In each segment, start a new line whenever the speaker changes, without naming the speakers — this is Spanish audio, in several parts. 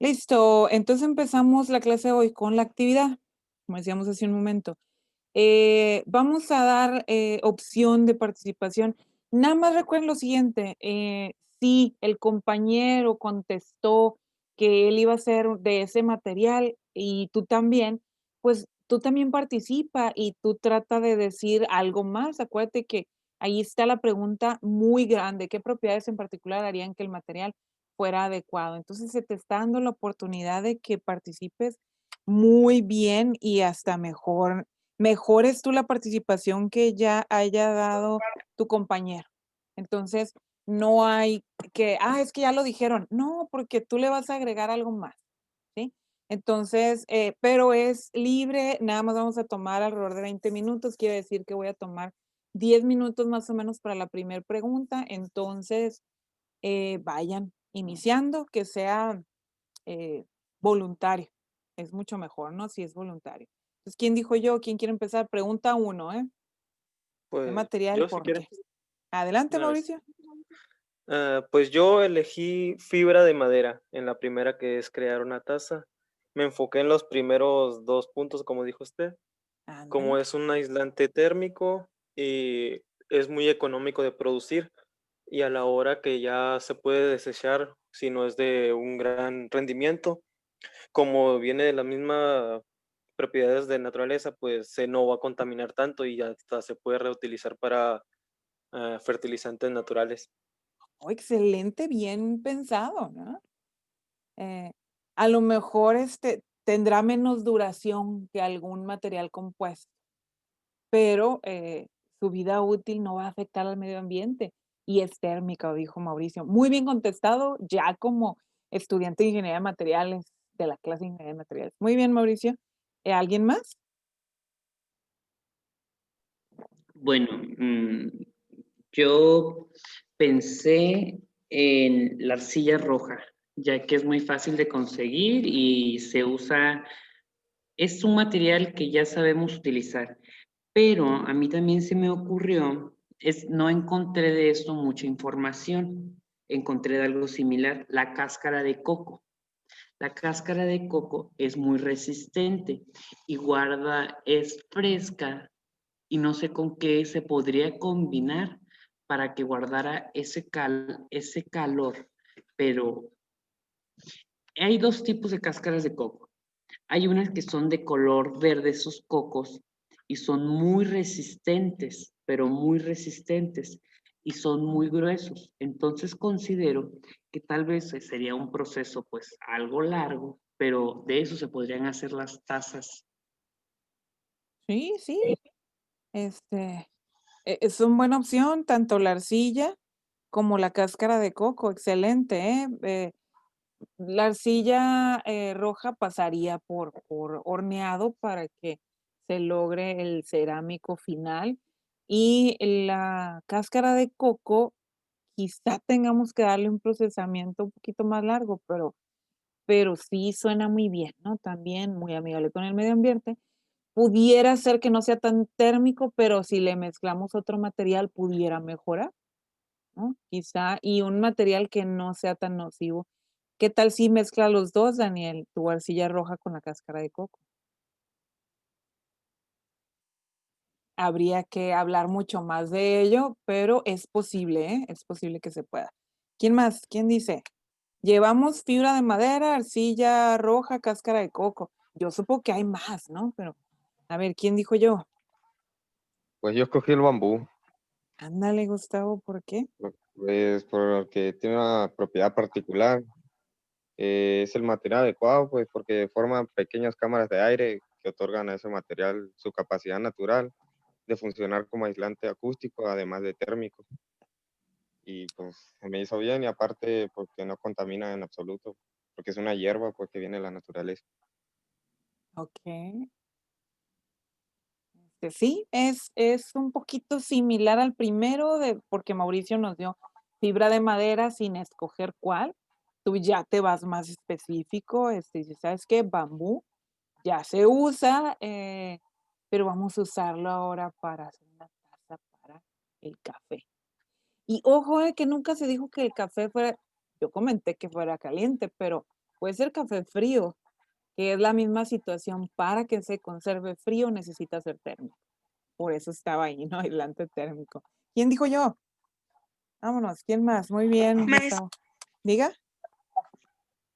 Listo, entonces empezamos la clase de hoy con la actividad, como decíamos hace un momento. Vamos a dar opción de participación. Nada más recuerden lo siguiente, si el compañero contestó que él iba a ser de ese material y tú también, pues tú también participa y tú trata de decir algo más. Acuérdate que ahí está la pregunta muy grande, ¿qué propiedades en particular harían que el material fuera adecuado? Entonces se te está dando la oportunidad de que participes muy bien y hasta mejores tú la participación que ya haya dado tu compañero. Entonces, no hay que, es que ya lo dijeron. No, porque tú le vas a agregar algo más, ¿sí? Entonces, pero es libre, nada más vamos a tomar alrededor de 20 minutos, quiere decir que voy a tomar 10 minutos más o menos para la primera pregunta. Entonces, vayan iniciando, que sea eh, voluntario. Es mucho mejor, ¿no? Si es voluntario. Entonces, ¿quién dijo yo? ¿Quién quiere empezar? Pregunta uno, ¿eh? ¿Qué
Pues
material y
yo si
por
quieres,
qué? Adelante,
una vez.
Mauricio.
Pues yo elegí fibra de madera en la primera, que es crear una taza. Me enfoqué en los primeros 2 puntos, como dijo usted, como
Ándale.
es un aislante térmico y es muy económico de producir, y a la hora que ya se puede desechar si no es de un gran rendimiento, como viene de la misma propiedades de naturaleza, pues se no va a contaminar tanto y hasta se puede reutilizar para, fertilizantes naturales.
Oh, excelente, bien pensado, ¿no? Eh, a lo mejor tendrá menos duración que algún material compuesto, pero su vida útil no va a afectar al medio ambiente y es térmica, dijo Mauricio. Muy bien contestado, ya como estudiante de ingeniería de materiales, de la clase de ingeniería de materiales. Muy bien, Mauricio. ¿Alguien más?
Bueno, yo pensé en la arcilla roja, ya que es muy fácil de conseguir y se usa, es un material que ya sabemos utilizar, pero a mí también se me ocurrió, no encontré de esto mucha información, encontré de algo similar, la cáscara de coco. La cáscara de coco es muy resistente y es fresca y no sé con qué se podría combinar para que guardara ese calor. Pero hay dos tipos de cáscaras de coco. Hay unas que son de color verde, esos cocos, y son muy resistentes, pero muy resistentes, y son muy gruesos. Entonces considero que tal vez sería un proceso pues algo largo, pero de eso se podrían hacer las tazas.
Sí, sí. Este, es una buena opción, tanto la arcilla como la cáscara de coco. Excelente, ¿eh? La arcilla roja pasaría por horneado para que se logre el cerámico final. Y la cáscara de coco, quizá tengamos que darle un procesamiento un poquito más largo, pero sí suena muy bien, ¿no? También muy amigable con el medio ambiente. Pudiera ser que no sea tan térmico, pero si le mezclamos otro material pudiera mejorar, ¿no? Quizá, y un material que no sea tan nocivo. ¿Qué tal si mezcla los 2, Daniel? Tu arcilla roja con la cáscara de coco. Habría que hablar mucho más de ello, pero es posible, ¿eh? Es posible que se pueda. ¿Quién más? ¿Quién dice? Llevamos fibra de madera, arcilla roja, cáscara de coco. Yo supongo que hay más, ¿no? Pero, a ver, ¿quién dijo yo?
Pues yo escogí el bambú,
Ándale, Gustavo, ¿por qué?
pues porque tiene una propiedad particular. Es el material adecuado, pues porque forma pequeñas cámaras de aire que otorgan a ese material su capacidad natural de funcionar como aislante acústico, además de térmico. Y pues se me hizo bien y aparte porque no contamina en absoluto, porque es una hierba pues que viene de la naturaleza.
Ok. Sí, es un poquito similar al primero porque Mauricio nos dio fibra de madera sin escoger cuál. Tú ya te vas más específico, dices, ¿sabes qué? Bambú ya se usa, pero vamos a usarlo ahora para hacer una taza para el café. Y ojo, que nunca se dijo que el café fuera, yo comenté que fuera caliente, pero Puede ser café frío, que es la misma situación. Para que se conserve frío necesita ser térmico. Por eso estaba ahí, ¿no? Aislante térmico. ¿Quién dijo yo? Vámonos, ¿quién más? Muy bien,
Maestra,
Gustavo. Diga.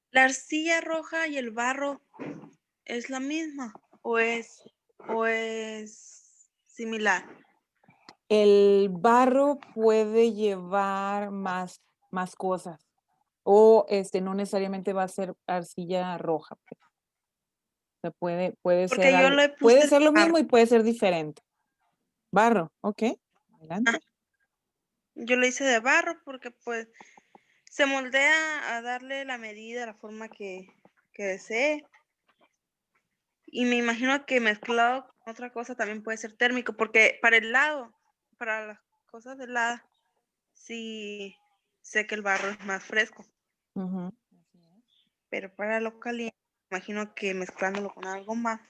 ¿la arcilla roja y el barro es la misma o es similar?
El barro puede llevar más cosas. O no necesariamente va a ser arcilla roja, pues. O sea, puede ser
Porque yo
algo,
le
puede
puse
ser lo
barro.
mismo y puede ser diferente. Barro, ok. Adelante.
Yo lo hice de barro porque pues se moldea a darle la medida, la forma que desee. Y me imagino que mezclado con otra cosa también puede ser térmico, porque para el lado, para las cosas del lado, sí sé que el barro es más fresco,
Ujú, así es.
pero para lo caliente, me imagino que mezclándolo con algo más.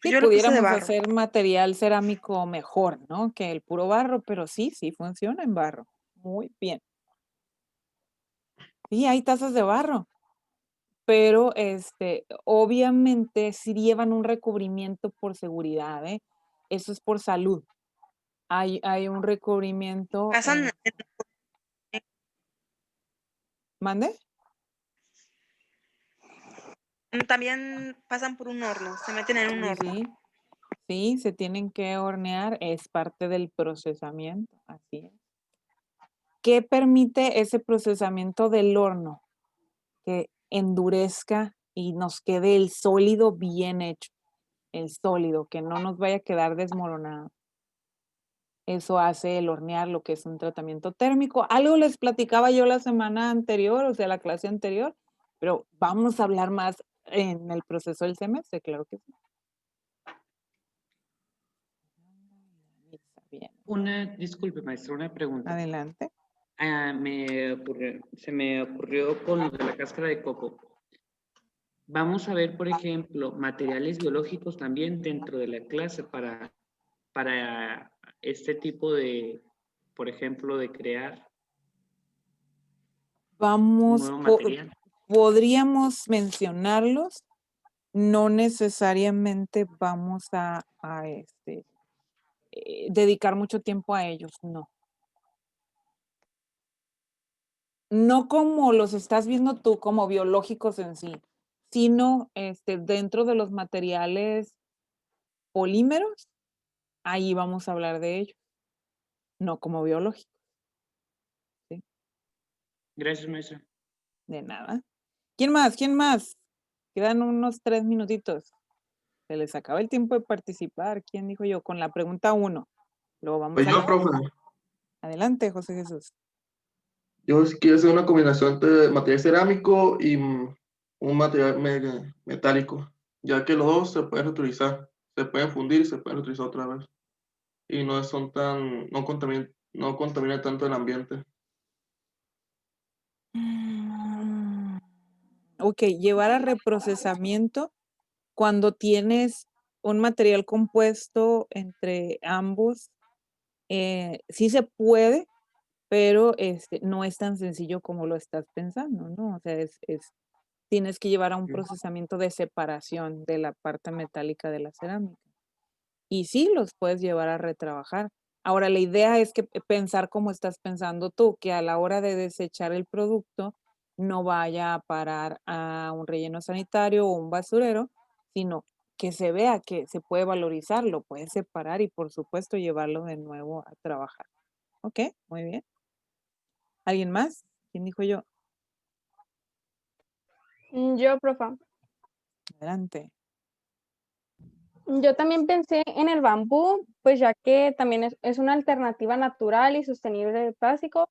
Sí,
Yo le puse de
pudiéramos
barro.
hacer material cerámico mejor, ¿no? Que el puro barro, pero sí funciona en barro. Muy bien. Sí, hay tazas de barro, pero obviamente sí llevan un recubrimiento por seguridad, ¿eh? Eso es por salud. Hay un recubrimiento.
Pasan,
¿Mande?
también pasan por un horno, se meten en un horno.
Sí, se tienen que hornear, es parte del procesamiento, así es. ¿Qué permite ese procesamiento del horno? Que endurezca y nos quede el sólido bien hecho, el sólido, que no nos vaya a quedar desmoronado. Eso hace el hornear, lo que es un tratamiento térmico. Algo les platicaba yo la semana anterior, o sea, la clase anterior, pero vamos a hablar más en el proceso del semestre, claro que sí. Bien.
Disculpe, maestra, una pregunta.
Adelante.
Se me ocurrió con lo de la cáscara de coco. Vamos a ver, por ejemplo, materiales biológicos también dentro de la clase para este tipo de, por ejemplo, de crear un nuevo material.
Podríamos mencionarlos, no necesariamente vamos a dedicar mucho tiempo a ellos, no. No como los estás viendo tú, como biológicos en sí, sino dentro de los materiales polímeros, ahí vamos a hablar de ellos, no como biológicos. ¿Sí?
Gracias, maestra.
De nada. ¿Quién más? ¿Quién más? Quedan unos 3 minutitos. Se les acaba el tiempo de participar. ¿Quién dijo yo? Con la pregunta 1. Luego vamos
Pues
a
yo,
leer.
profe,
Adelante, José Jesús.
yo quiero hacer una combinación de material cerámico y un material metálico, ya que los dos se pueden reutilizar, se pueden fundir y se pueden reutilizar otra vez. Y no contamina tanto el ambiente.
Ok, llevar a reprocesamiento cuando tienes un material compuesto entre ambos, sí se puede, pero no es tan sencillo como lo estás pensando, ¿no? O sea, tienes que llevar a un procesamiento de separación de la parte metálica de la cerámica. Y sí, los puedes llevar a retrabajar. Ahora, la idea es que pensar como estás pensando tú, que a la hora de desechar el producto no vaya a parar a un relleno sanitario o un basurero, sino que se vea que se puede valorizar, lo puedes separar y por supuesto llevarlo de nuevo a trabajar. ¿Ok? Muy bien. ¿Alguien más? ¿Quién dijo yo?
Yo, profa.
Adelante.
Yo también pensé en el bambú, pues ya que también es una alternativa natural y sostenible del plástico,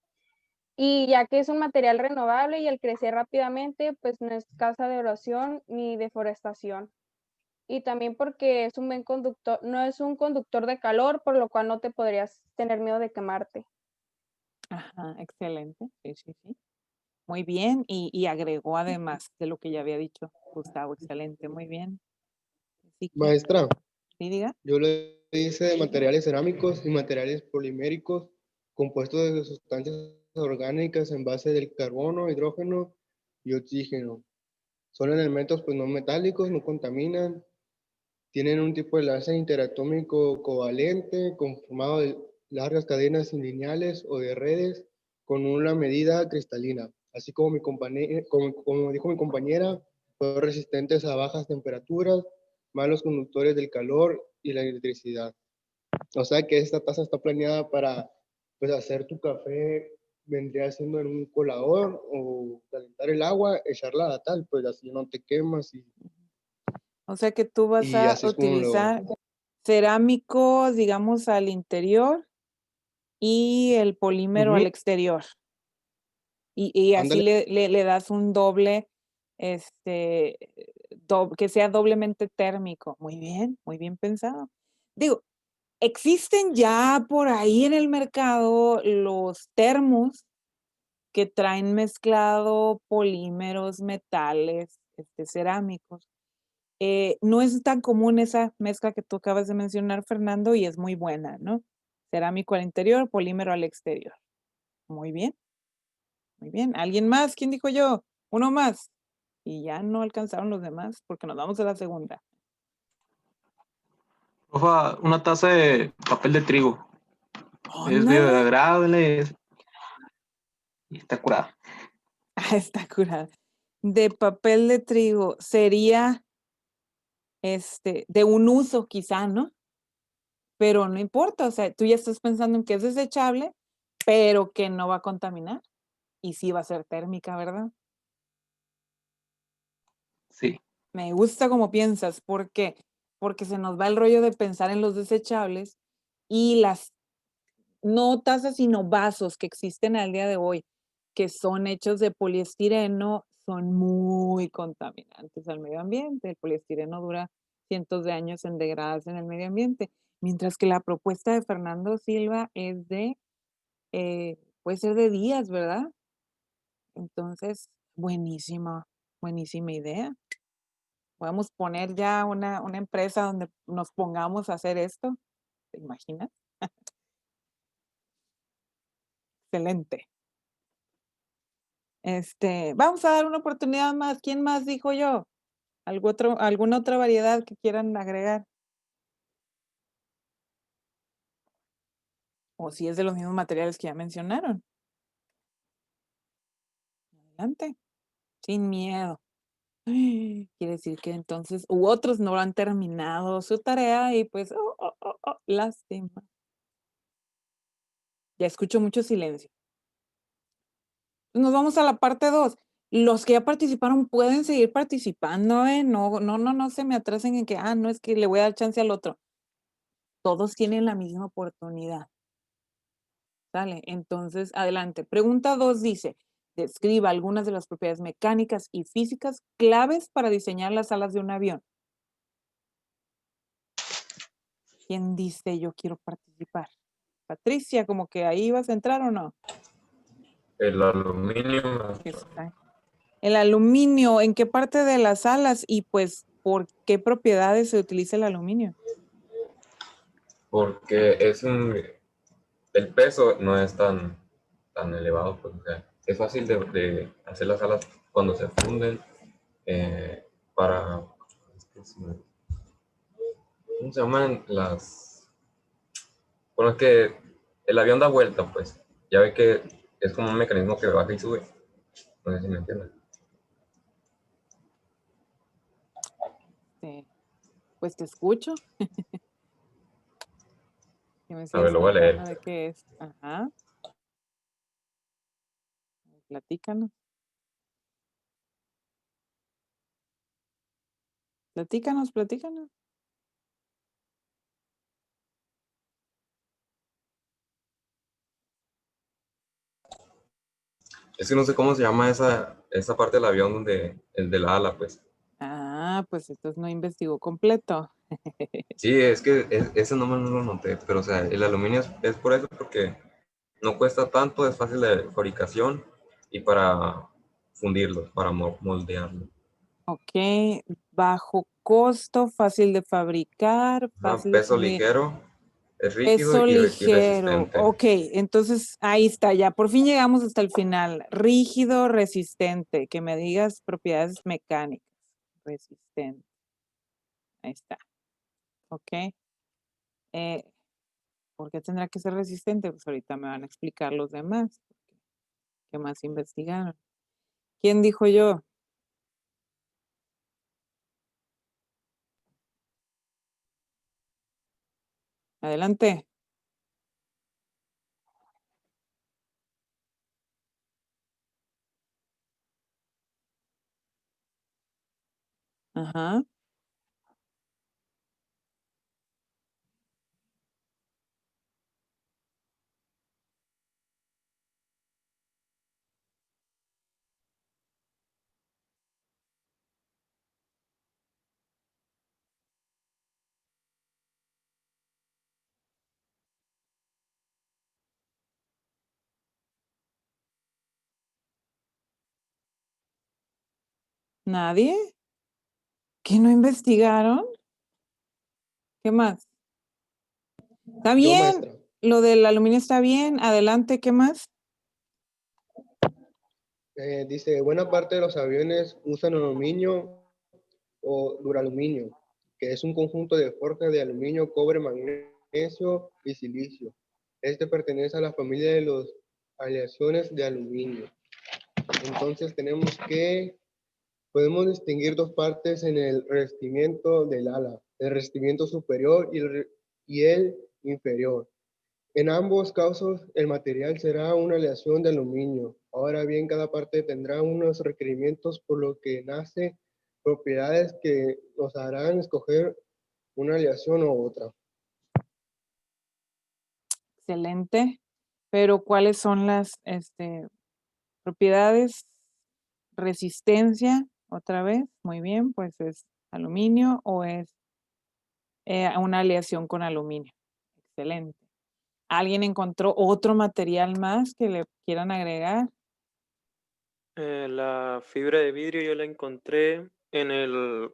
y ya que es un material renovable y al crecer rápidamente, pues no es causa de erosión ni deforestación. Y también porque es un buen conductor, no es un conductor de calor, por lo cual no te podrías tener miedo de quemarte.
Ajá, excelente. Sí, sí, sí. Muy bien. Y agregó además de lo que ya había dicho Gustavo. Excelente. Muy bien. Así que,
Maestra,
sí, diga.
yo le hice de materiales cerámicos y materiales poliméricos compuestos de sustancias orgánicas en base del carbono, hidrógeno y oxígeno. Son elementos pues no metálicos, no contaminan, tienen un tipo de enlace interatómico covalente conformado de largas cadenas lineales o de redes con una medida cristalina. Así como, como dijo mi compañera, son resistentes a bajas temperaturas, malos conductores del calor y la electricidad. O sea que esta taza está planeada para pues, hacer tu café, vendría siendo en un colador o calentar el agua, echarla a tal, pues así no te quemas
O sea que tú vas
y
a
así es como
utilizar cerámico, digamos, al interior y el polímero al exterior. Y así
Ándale.
le das un doble, que sea doblemente térmico. Muy bien pensado. Digo, existen ya por ahí en el mercado los termos que traen mezclado polímeros, metales, cerámicos. No es tan común esa mezcla que tú acabas de mencionar, Fernando, y es muy buena, ¿no? Cerámico al interior, polímero al exterior. Muy bien. Muy bien. ¿Alguien más? ¿Quién dijo yo? Uno más. Y ya no alcanzaron los demás porque nos vamos a la segunda.
Profa, una taza de papel de trigo. Es
Ándale.
biodegradable y está curada.
Está curada. De papel de trigo. Sería de un uso quizá, ¿no? Pero no importa, o sea, tú ya estás pensando en que es desechable, pero que no va a contaminar. Y sí va a ser térmica, ¿verdad?
Sí.
Me gusta como piensas. ¿Por qué? Porque se nos va el rollo de pensar en los desechables y las no tazas, sino vasos que existen al día de hoy, que son hechos de poliestireno, son muy contaminantes al medio ambiente. El poliestireno dura cientos de años en degradarse en el medio ambiente, mientras que la propuesta de Fernando Silva es puede ser de días, ¿verdad? Entonces, buenísima idea. Podemos poner ya una empresa donde nos pongamos a hacer esto. ¿Te imaginas? Excelente. Vamos a dar una oportunidad más. ¿Quién más dijo yo? ¿Alguna otra variedad que quieran agregar? O si es de los mismos materiales que ya mencionaron. Adelante. Sin miedo. Quiere decir que entonces, otros no han terminado su tarea y pues, lástima. Ya escucho mucho silencio. Nos vamos a la parte 2. Los que ya participaron pueden seguir participando, ¿eh? No se me atrasen en que, no es que le voy a dar chance al otro. Todos tienen la misma oportunidad. ¿Sale? Entonces, adelante. Pregunta 2 dice, describa algunas de las propiedades mecánicas y físicas claves para diseñar las alas de un avión. ¿Quién dice yo quiero participar? Patricia, como que ahí vas a entrar o no.
El aluminio.
El aluminio, ¿en qué parte de las alas y pues por qué propiedades se utiliza el aluminio?
Porque el peso no es tan elevado, pues, o sea, es fácil de hacer las alas cuando se funden para, ¿cómo se llaman las? Bueno, es que el avión da vuelta, pues, ya ve que es como un mecanismo que baja y sube, no sé si me entienden.
Pues te escucho.
A ver, lo voy a leer.
¿De qué es? Ajá. Platícanos. Platícanos.
Es que no sé cómo se llama esa parte del avión donde el de la ala, pues.
Pues entonces no investigó completo.
Sí, es que ese nombre no lo noté, pero o sea, el aluminio es por eso, porque no cuesta tanto, es fácil de fabricación y para fundirlo, para moldearlo.
Ok, bajo costo, fácil de fabricar, fácil
Peso ligero Es rígido
Peso
y
ligero.
resistente.
Ok, entonces ahí está, ya por fin llegamos hasta el final. Rígido, resistente. Que me digas propiedades mecánicas. Resistente. Ahí está. Ok. ¿Por qué tendrá que ser resistente? Pues ahorita me van a explicar los demás. ¿Qué más investigaron? ¿Quién dijo yo? Adelante. Ajá. ¿Nadie? ¿Que no investigaron? ¿Qué más? Está
Yo,
bien.
maestra.
Lo del aluminio está bien. Adelante, ¿qué más?
Dice, buena parte de los aviones usan aluminio o duraluminio, que es un conjunto de forjas de aluminio, cobre, magnesio y silicio. Este pertenece a la familia de las aleaciones de aluminio. Entonces podemos distinguir dos partes en el revestimiento del ala, el revestimiento superior y el inferior. En ambos casos, el material será una aleación de aluminio. Ahora bien, cada parte tendrá unos requerimientos por lo que nace propiedades que nos harán escoger una aleación u otra.
Excelente. Pero ¿cuáles son las propiedades? Resistencia, otra vez. Muy bien, pues es aluminio o es una aleación con aluminio. Excelente. ¿Alguien encontró otro material más que le quieran agregar?
La fibra de vidrio yo la encontré en el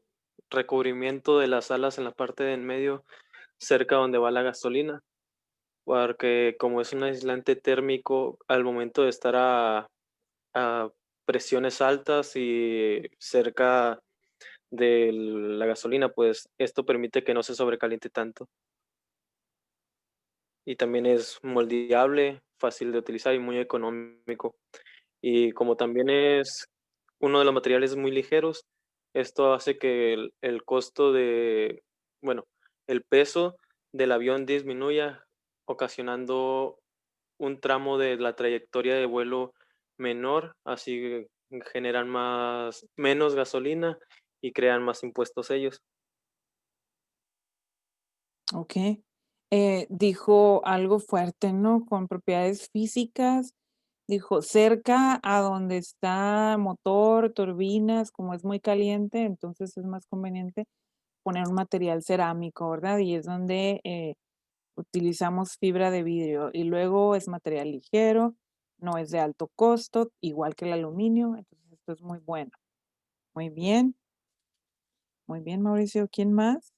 recubrimiento de las alas en la parte de en medio, cerca donde va la gasolina, porque como es un aislante térmico, al momento de estar a presiones altas y cerca de la gasolina, pues esto permite que no se sobrecaliente tanto. Y también es moldeable, fácil de utilizar y muy económico. Y como también es uno de los materiales muy ligeros, esto hace que el costo bueno, el peso del avión disminuya, ocasionando un tramo de la trayectoria de vuelo menor, así generan menos gasolina y crean más impuestos ellos.
Ok. Dijo algo fuerte, ¿no? Con propiedades físicas. Dijo, cerca a donde está motor, turbinas, como es muy caliente, entonces es más conveniente poner un material cerámico, ¿verdad? Y es donde utilizamos fibra de vidrio. Y luego es material ligero, no es de alto costo, igual que el aluminio. Entonces esto es muy bueno. Muy bien. Muy bien, Mauricio. ¿Quién más?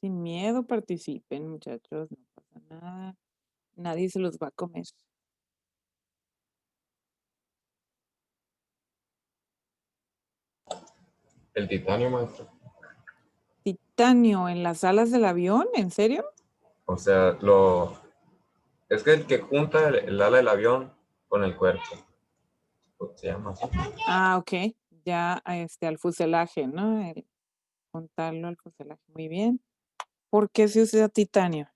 Sin miedo participen, muchachos, no pasa nada. Nadie se los va a comer.
El titanio, maestro.
Titanio en las alas del avión, ¿en serio?
O sea, es que el que junta el ala del avión con el cuerpo. Pues, se llama así.
Ah, ok. Ya al fuselaje, ¿no? El juntarlo al fuselaje. Muy bien. ¿Por qué se usa titanio?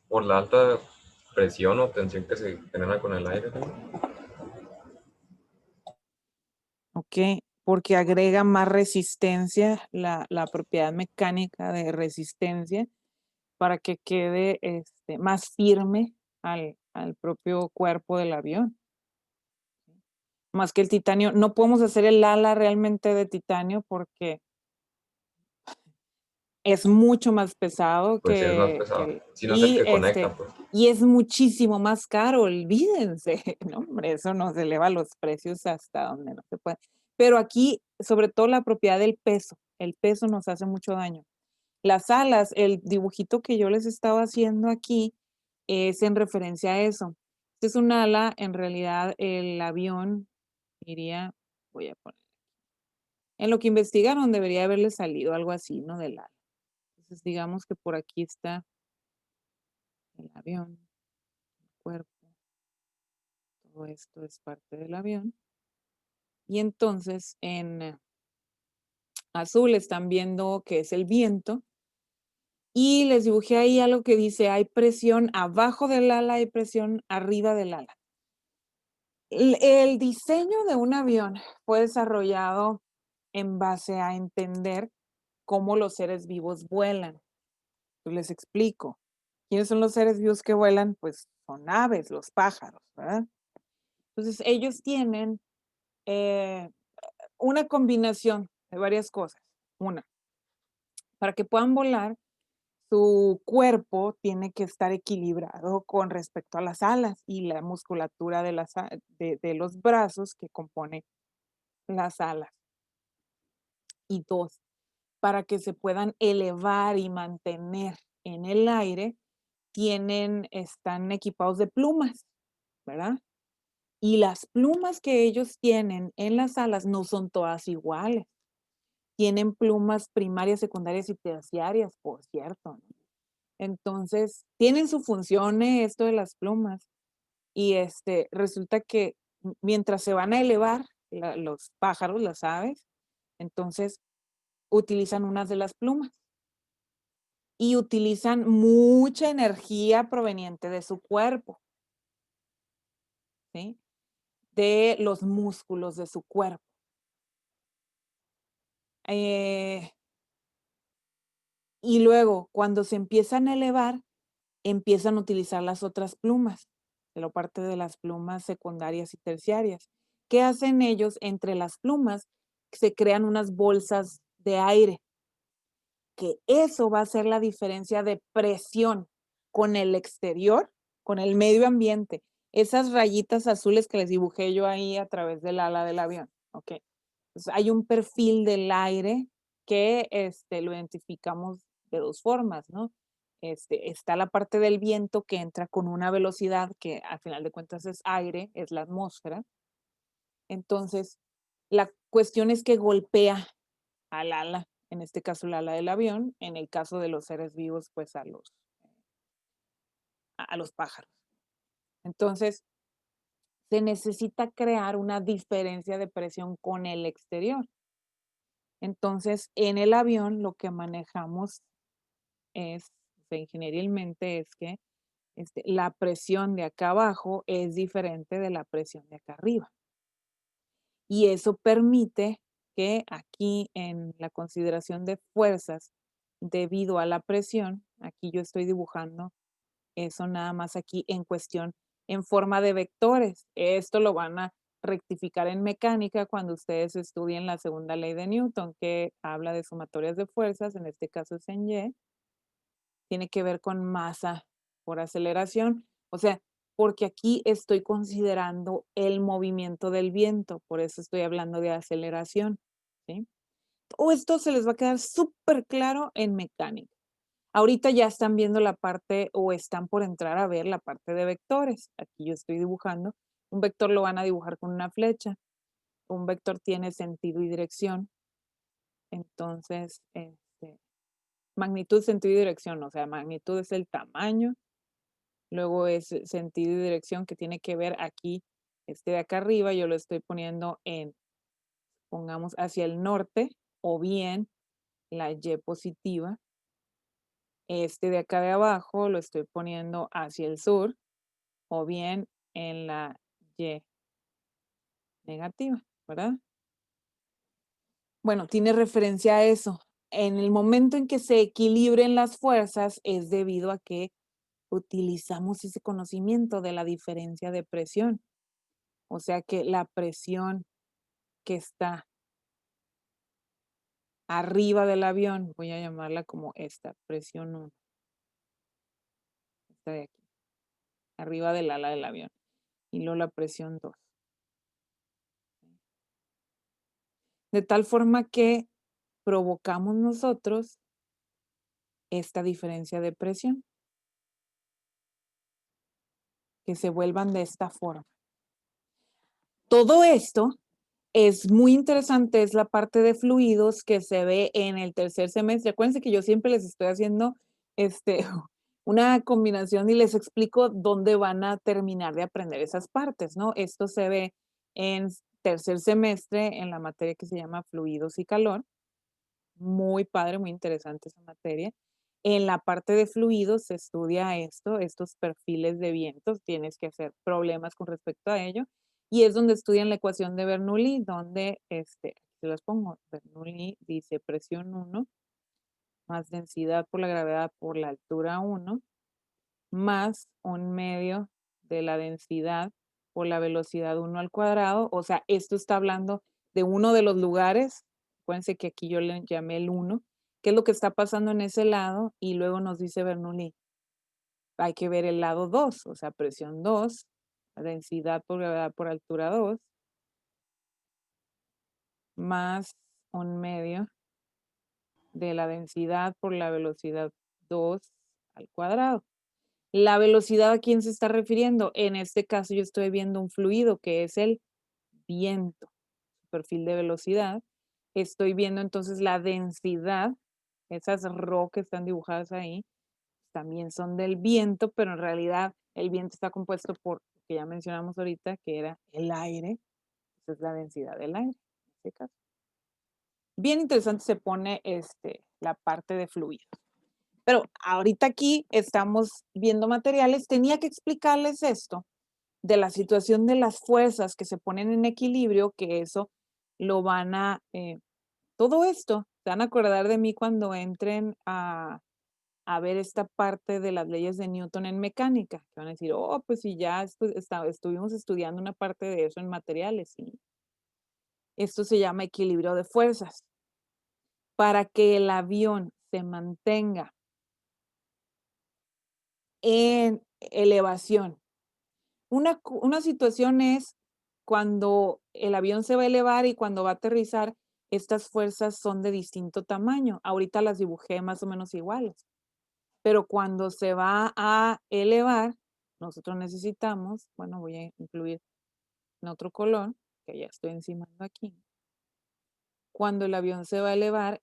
Por la alta presión o tensión que se genera con el aire, ¿no?
Ok, porque agrega más resistencia, la propiedad mecánica de resistencia, para que quede más firme al propio cuerpo del avión. Más que el titanio, no podemos hacer el ala realmente de titanio porque es mucho más pesado
Pues sí, es más
que
pesado.
el
Si no es el que conecta, pues.
y es muchísimo más caro, olvídense. No, hombre, eso nos eleva los precios hasta donde no se puede. Pero aquí, sobre todo la propiedad del peso, el peso nos hace mucho daño. Las alas, el dibujito que yo les estaba haciendo aquí es en referencia a eso. Este es un ala, en realidad el avión iría, voy a poner, en lo que investigaron debería haberle salido algo así, ¿no? Del ala. Entonces digamos que por aquí está el avión, el cuerpo, todo esto es parte del avión. Y entonces en azul están viendo que es el viento. Y les dibujé ahí algo que dice, hay presión abajo del ala, hay presión arriba del ala. El diseño de un avión fue desarrollado en base a entender cómo los seres vivos vuelan. Pues les explico. ¿Quiénes son los seres vivos que vuelan? Pues son aves, los pájaros, ¿verdad? Entonces ellos tienen una combinación de varias cosas. Una, para que puedan volar, su cuerpo tiene que estar equilibrado con respecto a las alas y la musculatura de los brazos que compone las alas. Y dos, para que se puedan elevar y mantener en el aire, están equipados de plumas, ¿verdad? Y las plumas que ellos tienen en las alas no son todas iguales. Tienen plumas primarias, secundarias y terciarias, por cierto, ¿no? Entonces, tienen su función esto de las plumas. Y resulta que mientras se van a elevar los pájaros, las aves, entonces utilizan unas de las plumas y utilizan mucha energía proveniente de su cuerpo, ¿sí? De los músculos de su cuerpo. Y luego, cuando se empiezan a elevar, empiezan a utilizar las otras plumas, de la parte de las plumas secundarias y terciarias. ¿Qué hacen ellos? Entre las plumas se crean unas bolsas de aire, que eso va a ser la diferencia de presión con el exterior, con el medio ambiente. Esas rayitas azules que les dibujé yo ahí a través del ala del avión, ¿ok? Entonces, hay un perfil del aire que lo identificamos de dos formas, ¿no? Está la parte del viento que entra con una velocidad que al final de cuentas es aire, es la atmósfera. Entonces, la cuestión es que golpea al ala, en este caso el ala del avión, en el caso de los seres vivos, pues a los pájaros. Entonces, se necesita crear una diferencia de presión con el exterior. Entonces, en el avión lo que manejamos ingenierialmente es que la presión de acá abajo es diferente de la presión de acá arriba. Y eso permite que aquí en la consideración de fuerzas debido a la presión, aquí yo estoy dibujando eso nada más aquí en cuestión en forma de vectores. Esto lo van a rectificar en mecánica cuando ustedes estudien la segunda ley de Newton, que habla de sumatorias de fuerzas, en este caso es en Y, tiene que ver con masa por aceleración. O sea, porque aquí estoy considerando el movimiento del viento, por eso estoy hablando de aceleración, ¿sí? O esto se les va a quedar súper claro en mecánica. Ahorita ya están viendo la parte o están por entrar a ver la parte de vectores. Aquí yo estoy dibujando. Un vector lo van a dibujar con una flecha. Un vector tiene sentido y dirección. Entonces, magnitud, sentido y dirección. O sea, magnitud es el tamaño. Luego es sentido y dirección que tiene que ver aquí, de acá arriba, yo lo estoy poniendo pongamos hacia el norte o bien la Y positiva. De acá de abajo lo estoy poniendo hacia el sur o bien en la Y negativa, ¿verdad? Bueno, tiene referencia a eso. En el momento en que se equilibren las fuerzas es debido a que utilizamos ese conocimiento de la diferencia de presión. O sea que la presión que está arriba del avión, voy a llamarla como esta, presión 1, esta de aquí, arriba del ala del avión, y luego la presión 2. De tal forma que provocamos nosotros esta diferencia de presión, que se vuelvan de esta forma. Todo esto es muy interesante, es la parte de fluidos que se ve en el tercer semestre. Acuérdense que yo siempre les estoy haciendo una combinación y les explico dónde van a terminar de aprender esas partes, ¿no? Esto se ve en tercer semestre en la materia que se llama fluidos y calor. Muy padre, muy interesante esa materia. En la parte de fluidos se estudia esto, estos perfiles de vientos, tienes que hacer problemas con respecto a ello, y es donde estudian la ecuación de Bernoulli, donde, se las pongo, Bernoulli dice presión 1 más densidad por la gravedad por la altura 1, más 1/2 de la densidad por la velocidad 1 al cuadrado, o sea, esto está hablando de uno de los lugares, acuérdense que aquí yo le llamé el 1, qué es lo que está pasando en ese lado, y luego nos dice Bernoulli, hay que ver el lado 2, o sea, presión 2, densidad por gravedad por altura 2, más 1/2 de la densidad por la velocidad 2 al cuadrado. La velocidad, ¿a quién se está refiriendo? En este caso yo estoy viendo un fluido que es el viento, perfil de velocidad. Estoy viendo entonces la densidad, esas ρ que están dibujadas ahí, también son del viento, pero en realidad el viento está compuesto por, que ya mencionamos ahorita, que era el aire. Esa es la densidad del aire, en este caso. Bien interesante se pone la parte de fluidos. Pero ahorita aquí estamos viendo materiales, tenía que explicarles esto de la situación de las fuerzas que se ponen en equilibrio, que eso lo van a, todo esto, se van a acordar de mí cuando entren a ver esta parte de las leyes de Newton en mecánica, que van a decir, oh, pues si ya estuvimos estudiando una parte de eso en materiales, y esto se llama equilibrio de fuerzas. Para que el avión se mantenga en elevación. Una situación es cuando el avión se va a elevar y cuando va a aterrizar, estas fuerzas son de distinto tamaño. Ahorita las dibujé más o menos iguales. Pero cuando se va a elevar, nosotros necesitamos, bueno, voy a incluir en otro color, que ya estoy encimando aquí. Cuando el avión se va a elevar,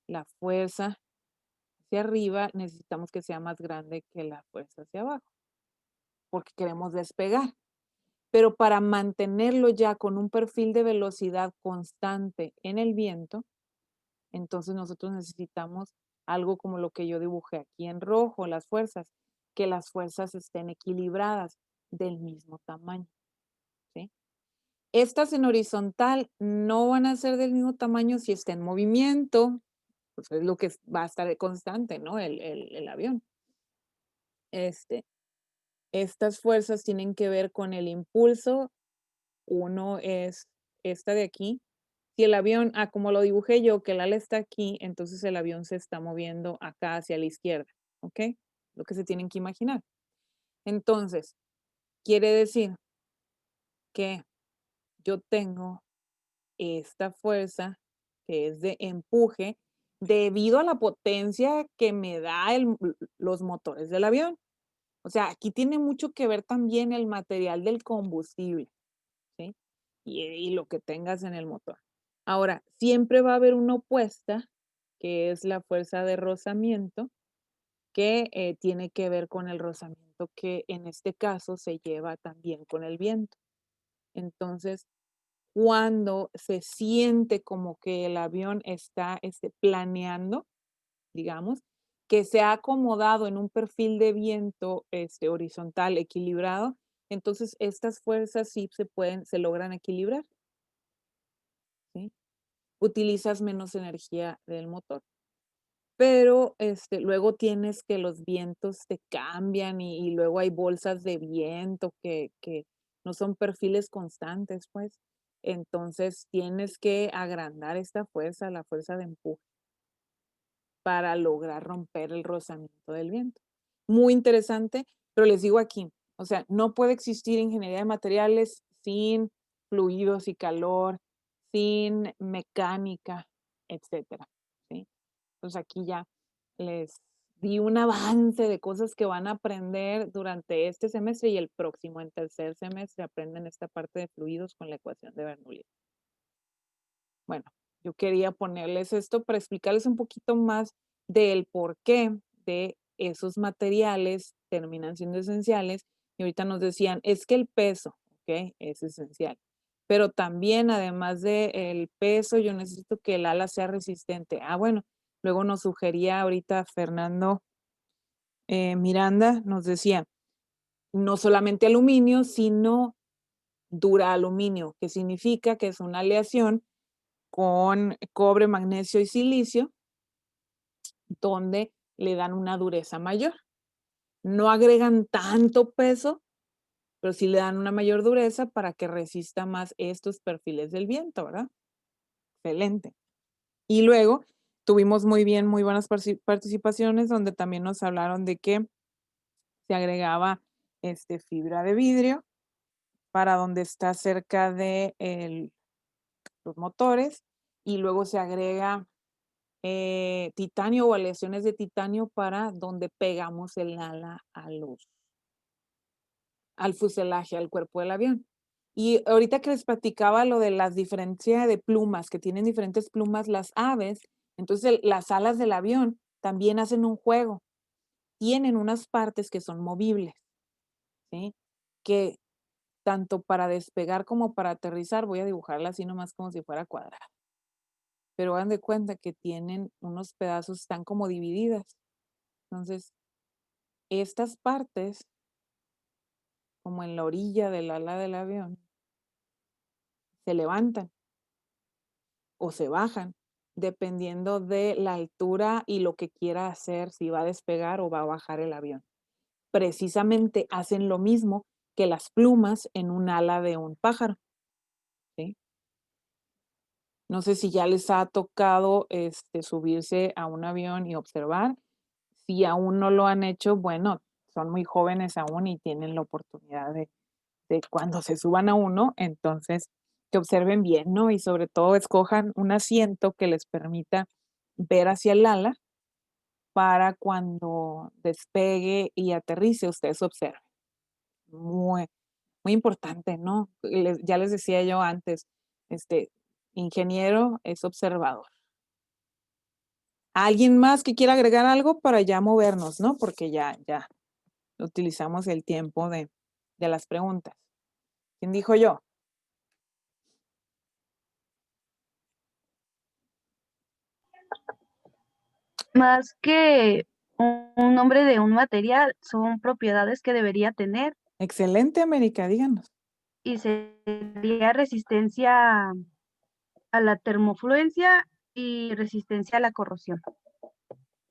la fuerza hacia arriba, necesitamos que sea más grande que la fuerza hacia abajo, porque queremos despegar. Pero para mantenerlo ya con un perfil de velocidad constante en el viento, entonces nosotros necesitamos algo como lo que yo dibujé aquí en rojo, las fuerzas, que las fuerzas estén equilibradas del mismo tamaño, ¿sí? Estas en horizontal no van a ser del mismo tamaño si está en movimiento, pues es lo que va a estar constante, ¿no? El avión. Estas fuerzas tienen que ver con el impulso. Uno es esta de aquí. Si el avión, como lo dibujé yo, que el ala está aquí, entonces el avión se está moviendo acá hacia la izquierda, ¿ok? Lo que se tienen que imaginar. Entonces, quiere decir que yo tengo esta fuerza que es de empuje debido a la potencia que me da los motores del avión. O sea, aquí tiene mucho que ver también el material del combustible, ¿sí? Y lo que tengas en el motor. Ahora, siempre va a haber una opuesta, que es la fuerza de rozamiento, que tiene que ver con el rozamiento que en este caso se lleva también con el viento. Entonces, cuando se siente como que el avión está planeando, digamos, que se ha acomodado en un perfil de viento horizontal equilibrado, entonces estas fuerzas sí se logran equilibrar, ¿sí? Utilizas menos energía del motor. Pero luego tienes que los vientos te cambian y luego hay bolsas de viento que no son perfiles constantes, pues. Entonces tienes que agrandar esta fuerza, la fuerza de empuje, para lograr romper el rozamiento del viento. Muy interesante, pero les digo aquí, o sea, no puede existir ingeniería de materiales sin fluidos y calor, sin mecánica, etcétera, ¿sí? Entonces aquí ya les di un avance de cosas que van a aprender durante este semestre y el próximo, en tercer semestre, aprenden esta parte de fluidos con la ecuación de Bernoulli. Bueno, yo quería ponerles esto para explicarles un poquito más del porqué de esos materiales terminan siendo esenciales. Y ahorita nos decían, es que el peso, ¿ok? Es esencial. Pero también, además del peso, yo necesito que el ala sea resistente. Ah, bueno, luego nos sugería ahorita Fernando Miranda, nos decía, no solamente aluminio, sino dura aluminio, que significa que es una aleación con cobre, magnesio y silicio, donde le dan una dureza mayor. No agregan tanto peso, pero sí le dan una mayor dureza para que resista más estos perfiles del viento, ¿verdad? Excelente. Y luego tuvimos muy buenas participaciones donde también nos hablaron de que se agregaba fibra de vidrio para donde está cerca de los motores y luego se agrega titanio o aleaciones de titanio para donde pegamos el ala al fuselaje, al cuerpo del avión. Y ahorita que les platicaba lo de las diferencias de plumas, que tienen diferentes plumas las aves, entonces las alas del avión también hacen un juego. Tienen unas partes que son movibles, ¿sí? Que tanto para despegar como para aterrizar, voy a dibujarla así nomás como si fuera cuadrada. Pero hagan de cuenta que tienen unos pedazos, están como divididas. Entonces, estas partes, como en la orilla del ala del avión, se levantan o se bajan, dependiendo de la altura y lo que quiera hacer, si va a despegar o va a bajar el avión. Precisamente hacen lo mismo que las plumas en un ala de un pájaro, ¿sí? No sé si ya les ha tocado subirse a un avión y observar. Si aún no lo han hecho, bueno, son muy jóvenes aún y tienen la oportunidad de cuando se suban a uno, entonces que observen bien, ¿no? Y sobre todo escojan un asiento que les permita ver hacia el ala para cuando despegue y aterrice, ustedes observen. Muy, muy importante, ¿no? Ya les decía yo antes, ingeniero es observador. ¿Alguien más que quiera agregar algo para ya movernos, no? Porque ya utilizamos el tiempo de las preguntas. ¿Quién dijo yo?
Más que un nombre de un material, son propiedades que debería tener
Excelente, América, díganos.
y sería resistencia a la termofluencia y resistencia a la corrosión.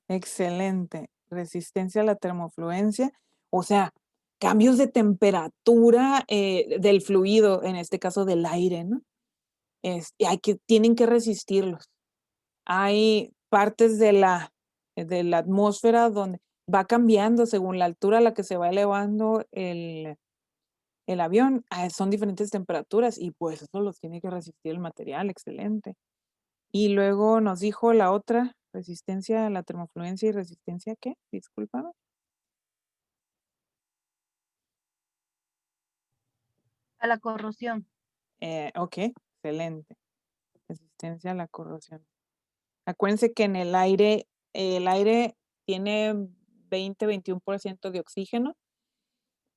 Excelente. Resistencia a la termofluencia, o sea, cambios de temperatura del fluido, en este caso del aire, ¿no? Tienen que resistirlos. Hay partes de la atmósfera donde va cambiando según la altura a la que se va elevando el avión. Son diferentes temperaturas y pues eso los tiene que resistir el material. Excelente. Y luego nos dijo la otra, resistencia a la termofluencia y resistencia, ¿qué? Discúlpame.
A la corrosión.
Ok, excelente. Resistencia a la corrosión. Acuérdense que en el aire tiene 20-21% de oxígeno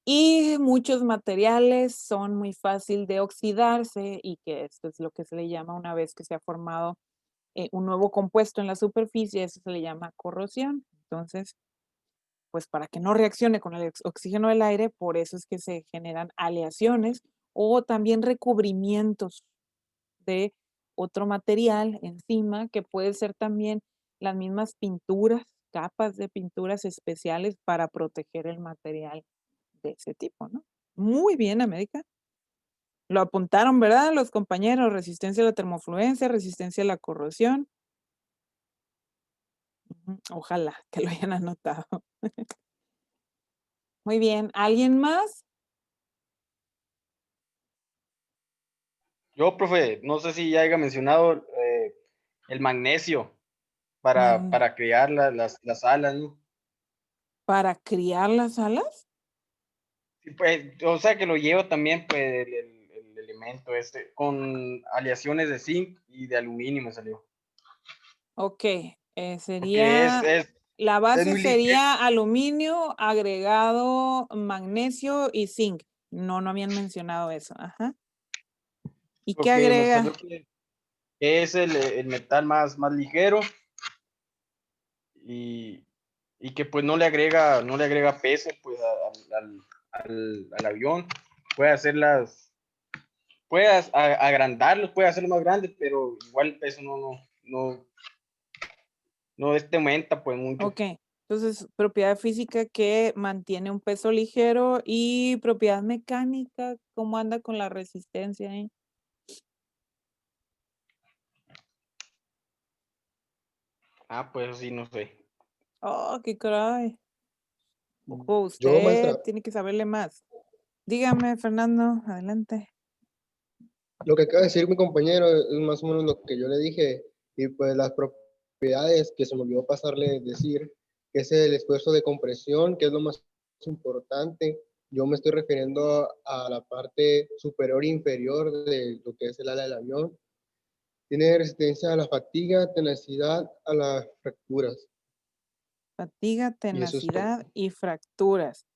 y muchos materiales son muy fácil de oxidarse y que esto es lo que se le llama una vez que se ha formado un nuevo compuesto en la superficie, eso se le llama corrosión. Entonces, pues para que no reaccione con el oxígeno del aire, por eso es que se generan aleaciones o también recubrimientos de otro material encima, que puede ser también las mismas pinturas, capas de pinturas especiales para proteger el material de ese tipo, ¿no? Muy bien, América. Lo apuntaron, ¿verdad? Los compañeros, resistencia a la termofluencia, resistencia a la corrosión. Ojalá que lo hayan anotado. Muy bien, ¿alguien más?
Yo, profe, no sé si ya haya mencionado el magnesio para crear las alas, ¿no?
¿Para criar las alas?
Sí, pues, o sea que lo llevo también, pues, el elemento este, con aleaciones de zinc y de aluminio me salió.
Ok,
Porque
sería, la
es
base
muy ligero.
sería aluminio, agregado magnesio y zinc. No, no habían mencionado eso. Ajá. ¿Y qué
Porque me
agrega?
salió que es el metal más ligero y que pues no le agrega peso pues al avión. Puede hacerlas, puede agrandarlos, puede hacerlo más grande, pero igual el peso no aumenta pues mucho.
Ok, entonces propiedad física que mantiene un peso ligero y propiedad mecánica, ¿cómo anda con la resistencia ahí?
Pues sí, no sé.
Oh, qué caray. Ojo,
Yo, maestra,
usted tiene que saberle más. Dígame, Fernando, adelante.
lo que acaba de decir mi compañero es más o menos lo que yo le dije, y pues las propiedades que se me olvidó pasarle decir, que es el esfuerzo de compresión, que es lo más importante. Yo me estoy refiriendo a la parte superior e inferior de lo que es el ala del avión. Tiene resistencia a la fatiga, tenacidad, a las fracturas.
Fatiga,
Y eso es todo.
tenacidad y fracturas.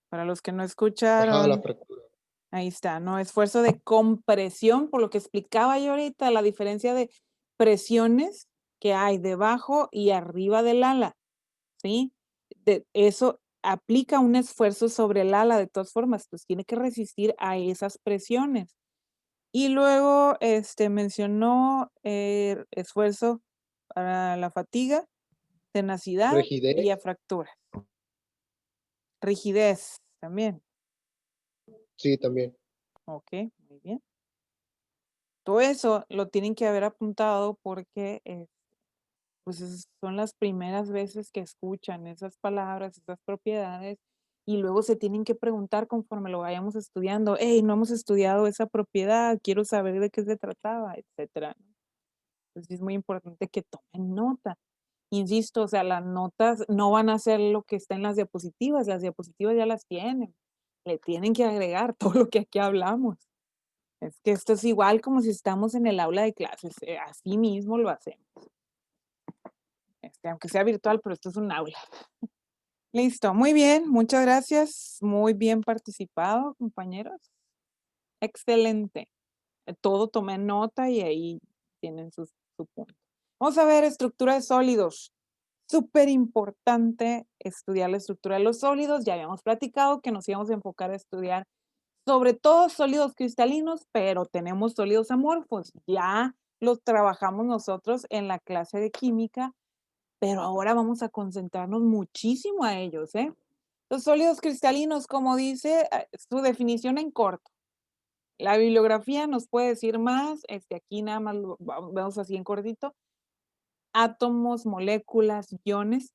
Para los que no
Ajá, la
escucharon,
fractura.
ahí está, ¿no? Esfuerzo de compresión, por lo que explicaba yo ahorita, la diferencia de presiones que hay debajo y arriba del ala, ¿sí? Eso aplica un esfuerzo sobre el ala de todas formas, pues tiene que resistir a esas presiones. Y luego mencionó esfuerzo para la fatiga, tenacidad y
Rigidez,
a fracturas. Rigidez también.
sí, también.
Ok, muy bien. Todo eso lo tienen que haber apuntado porque pues son las primeras veces que escuchan esas palabras, esas propiedades, y luego se tienen que preguntar conforme lo vayamos estudiando, hey, no hemos estudiado esa propiedad, quiero saber de qué se trataba, etcétera. Entonces es muy importante que tomen nota. Insisto, o sea, las notas no van a ser lo que está en las diapositivas ya las tienen, le tienen que agregar todo lo que aquí hablamos. Es que esto es igual como si estamos en el aula de clases, así mismo lo hacemos. Aunque sea virtual, pero esto es un aula. Listo, muy bien, muchas gracias, muy bien participado, compañeros. Excelente. Todo tomé nota y ahí tienen su punto. Vamos a ver estructura de sólidos. Súper importante estudiar la estructura de los sólidos. Ya habíamos platicado que nos íbamos a enfocar a estudiar sobre todo sólidos cristalinos, pero tenemos sólidos amorfos. Ya los trabajamos nosotros en la clase de química, pero ahora vamos a concentrarnos muchísimo a ellos, ¿eh? Los sólidos cristalinos, como dice su definición en corto. La bibliografía nos puede decir más, aquí nada más lo vemos así en cortito. Átomos, moléculas, iones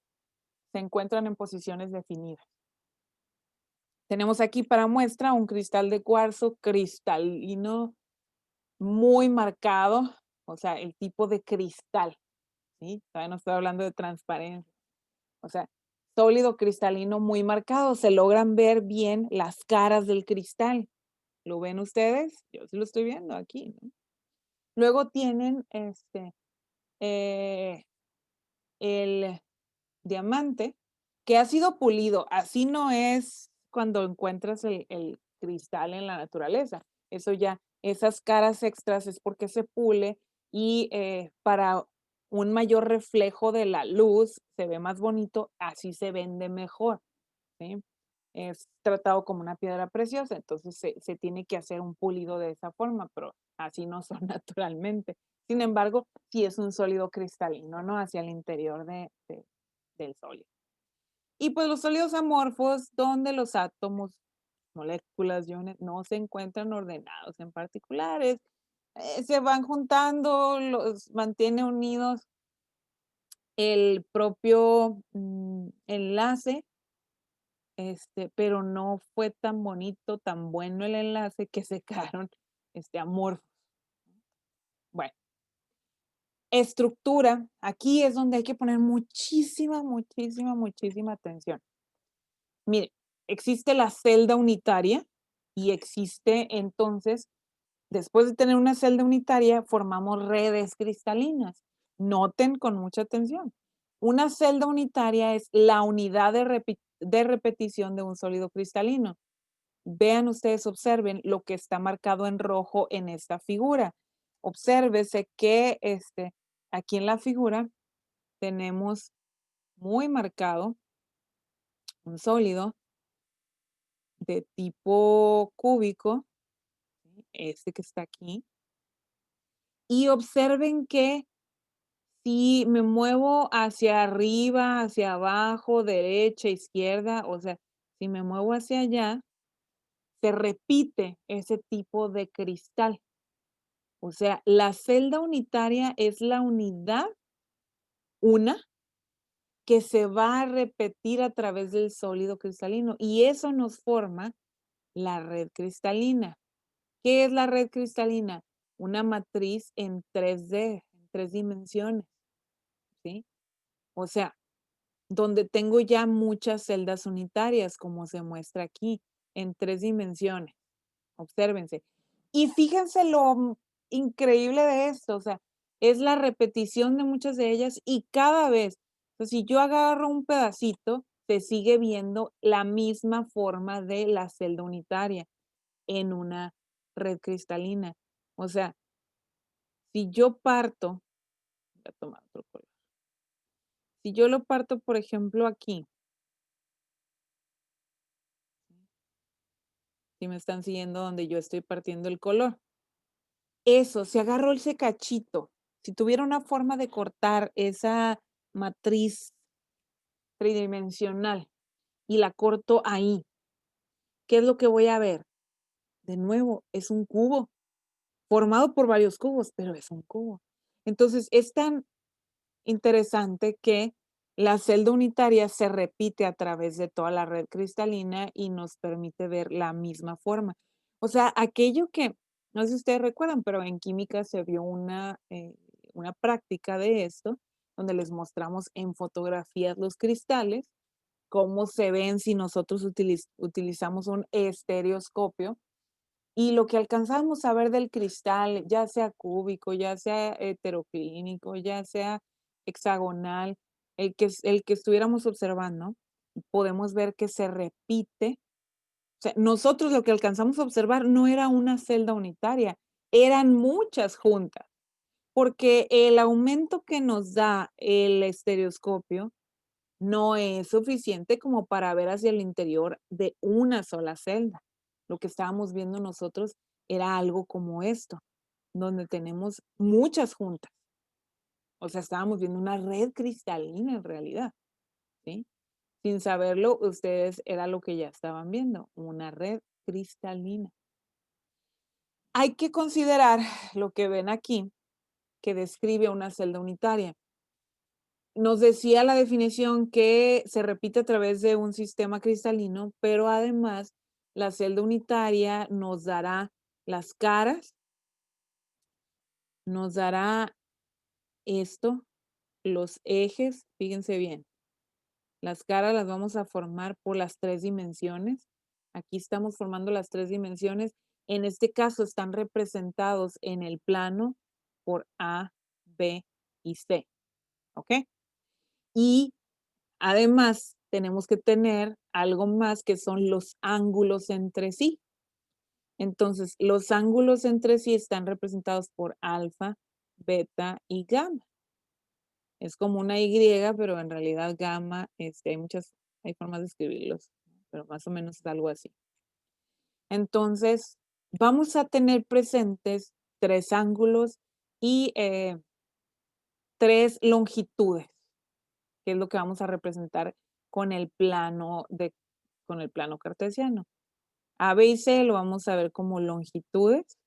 se encuentran en posiciones definidas. Tenemos aquí para muestra un cristal de cuarzo cristalino muy marcado, o sea, el tipo de cristal, ¿sí? Todavía no estoy hablando de transparencia. O sea, sólido cristalino muy marcado, se logran ver bien las caras del cristal. ¿Lo ven ustedes? Yo sí lo estoy viendo aquí, ¿no? Luego tienen el diamante que ha sido pulido. Así no es cuando encuentras el cristal en la naturaleza. Eso ya, esas caras extras es porque se pule y para un mayor reflejo de la luz se ve más bonito, así se vende mejor, ¿sí? Es tratado como una piedra preciosa, entonces se tiene que hacer un pulido de esa forma, pero así no son naturalmente. Sin embargo, sí es un sólido cristalino, ¿no? Hacia el interior del sólido. Y pues los sólidos amorfos, donde los átomos moléculas, iones, no se encuentran ordenados en particulares. Se van juntando, los mantiene unidos el propio enlace, pero no fue tan bonito, tan bueno el enlace que se quedaron amorfos. Bueno, estructura, aquí es donde hay que poner muchísima, muchísima, muchísima atención. Mire, existe la celda unitaria y existe entonces, después de tener una celda unitaria, formamos redes cristalinas. Noten con mucha atención. Una celda unitaria es la unidad de repetición de un sólido cristalino. Vean ustedes, observen lo que está marcado en rojo en esta figura. Obsérvese que aquí en la figura tenemos muy marcado un sólido de tipo cúbico, este que está aquí. Y observen que si me muevo hacia arriba, hacia abajo, derecha, izquierda, o sea, si me muevo hacia allá, se repite ese tipo de cristal. O sea, la celda unitaria es la unidad una que se va a repetir a través del sólido cristalino y eso nos forma la red cristalina. ¿Qué es la red cristalina? Una matriz en 3D, en 3 dimensiones, ¿sí? O sea, donde tengo ya muchas celdas unitarias, como se muestra aquí, en 3 dimensiones. Obsérvense. Y fíjense lo increíble de esto, o sea, es la repetición de muchas de ellas y cada vez, o sea, si yo agarro un pedacito, se sigue viendo la misma forma de la celda unitaria en una red cristalina. O sea, si yo parto, voy a tomar otro color. Si yo lo parto, por ejemplo, aquí, si me están siguiendo donde yo estoy partiendo el color. Eso, si agarro ese cachito, si tuviera una forma de cortar esa matriz tridimensional y la corto ahí, ¿qué es lo que voy a ver? De nuevo, es un cubo, formado por varios cubos, pero es un cubo. Entonces, es tan interesante que la celda unitaria se repite a través de toda la red cristalina y nos permite ver la misma forma. O sea, aquello que, no sé si ustedes recuerdan, pero en química se vio una práctica de esto, donde les mostramos en fotografías los cristales, cómo se ven si nosotros utilizamos un estereoscopio y lo que alcanzamos a ver del cristal, ya sea cúbico, ya sea heteroclínico, ya sea hexagonal, el que estuviéramos observando, podemos ver que se repite. O sea, nosotros lo que alcanzamos a observar no era una celda unitaria, eran muchas juntas, porque el aumento que nos da el estereoscopio no es suficiente como para ver hacia el interior de una sola celda. Lo que estábamos viendo nosotros era algo como esto, donde tenemos muchas juntas. O sea, estábamos viendo una red cristalina en realidad, ¿sí? Sin saberlo, ustedes era lo que ya estaban viendo, una red cristalina. Hay que considerar lo que ven aquí, que describe una celda unitaria. Nos decía la definición que se repite a través de un sistema cristalino, pero además la celda unitaria nos dará las caras, nos dará esto, los ejes, fíjense bien. Las caras las vamos a formar por las 3 dimensiones. Aquí estamos formando las 3 dimensiones. En este caso están representados en el plano por A, B y C. ¿Ok? Y además, tenemos que tener algo más que son los ángulos entre sí. Entonces, los ángulos entre sí están representados por alfa, beta y gamma. Es como una Y, pero en realidad gamma, hay formas de escribirlos, pero más o menos es algo así. Entonces, vamos a tener presentes 3 ángulos y 3 longitudes, que es lo que vamos a representar con el plano cartesiano. A, B y C lo vamos a ver como longitudes.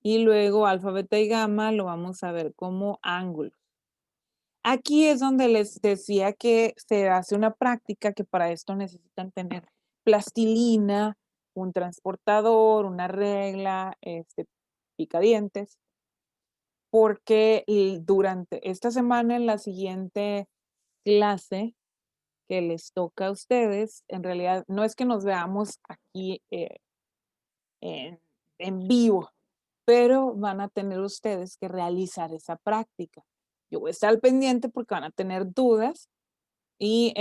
Y luego alfa, beta y gamma lo vamos a ver como ángulos. Aquí es donde les decía que se hace una práctica que para esto necesitan tener plastilina, un transportador, una regla, picadientes, porque durante esta semana, en la siguiente clase que les toca a ustedes, en realidad no es que nos veamos aquí en vivo, pero van a tener ustedes que realizar esa práctica. Yo voy a estar al pendiente porque van a tener dudas y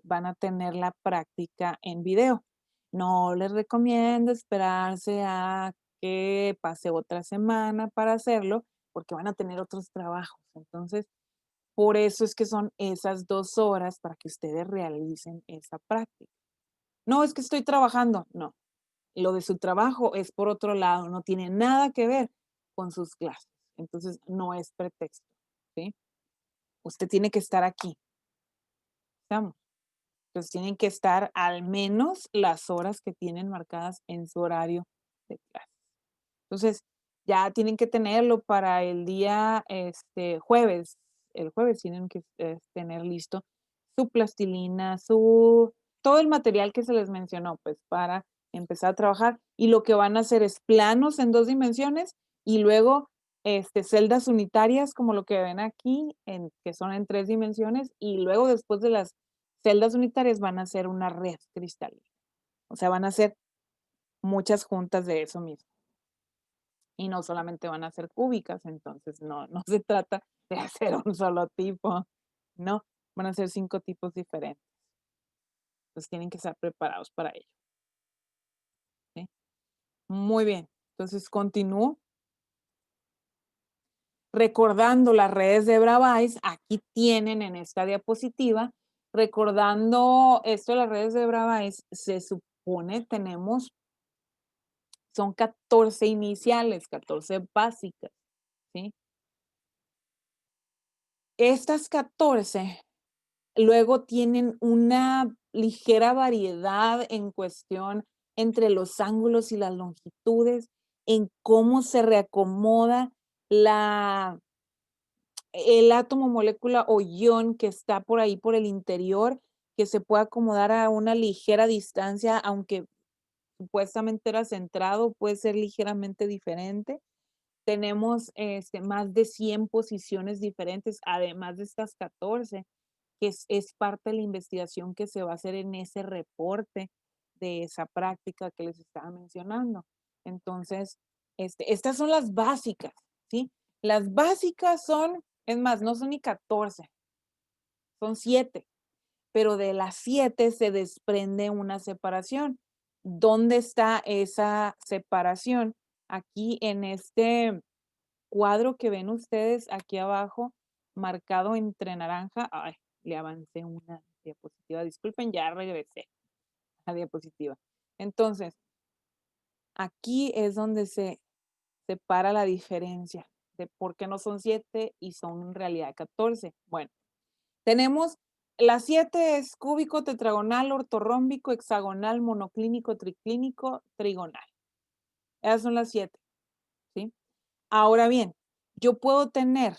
van a tener la práctica en video. No les recomiendo esperarse a que pase otra semana para hacerlo porque van a tener otros trabajos. Entonces, por eso es que son esas 2 horas para que ustedes realicen esa práctica. No, es que estoy trabajando. No, lo de su trabajo es por otro lado, no tiene nada que ver con sus clases. Entonces, no es pretexto, ¿sí? Usted tiene que estar aquí. ¿Estamos? Entonces, tienen que estar al menos las horas que tienen marcadas en su horario de clase. Entonces, ya tienen que tenerlo para el día jueves. El jueves tienen que tener listo su plastilina, todo el material que se les mencionó, pues, para empezar a trabajar. Y lo que van a hacer es planos en 2 dimensiones y luego celdas unitarias, como lo que ven aquí, que son en 3 dimensiones, y luego después de las celdas unitarias van a hacer una red cristalina. O sea, van a hacer muchas juntas de eso mismo. Y no solamente van a ser cúbicas, entonces no se trata de hacer un solo tipo, no, van a ser 5 tipos diferentes. Entonces tienen que estar preparados para ello. ¿Sí? Muy bien, entonces continúo. Recordando las redes de Bravais, aquí tienen en esta diapositiva, recordando esto de las redes de Bravais, se supone son 14 iniciales, 14 básicas, ¿sí? Estas 14 luego tienen una ligera variedad en cuestión entre los ángulos y las longitudes, en cómo se reacomoda el átomo, molécula o ion que está por ahí por el interior, que se puede acomodar a una ligera distancia, aunque supuestamente era centrado, puede ser ligeramente diferente. Tenemos más de 100 posiciones diferentes, además de estas 14, que es parte de la investigación que se va a hacer en ese reporte de esa práctica que les estaba mencionando. Entonces, estas son las básicas, ¿sí? Las básicas son, es más, no son ni 14, son 7, pero de las 7 se desprende una separación. ¿Dónde está esa separación? Aquí en este cuadro que ven ustedes aquí abajo, marcado entre naranja. Ay, le avancé una diapositiva. Disculpen, ya regresé a la diapositiva. Entonces, aquí es donde se separa la diferencia de por qué no son 7 y son en realidad 14. Bueno, tenemos las 7 es cúbico, tetragonal, ortorrómbico, hexagonal, monoclínico, triclínico, trigonal. Esas son las 7, ¿sí? Ahora bien, yo puedo tener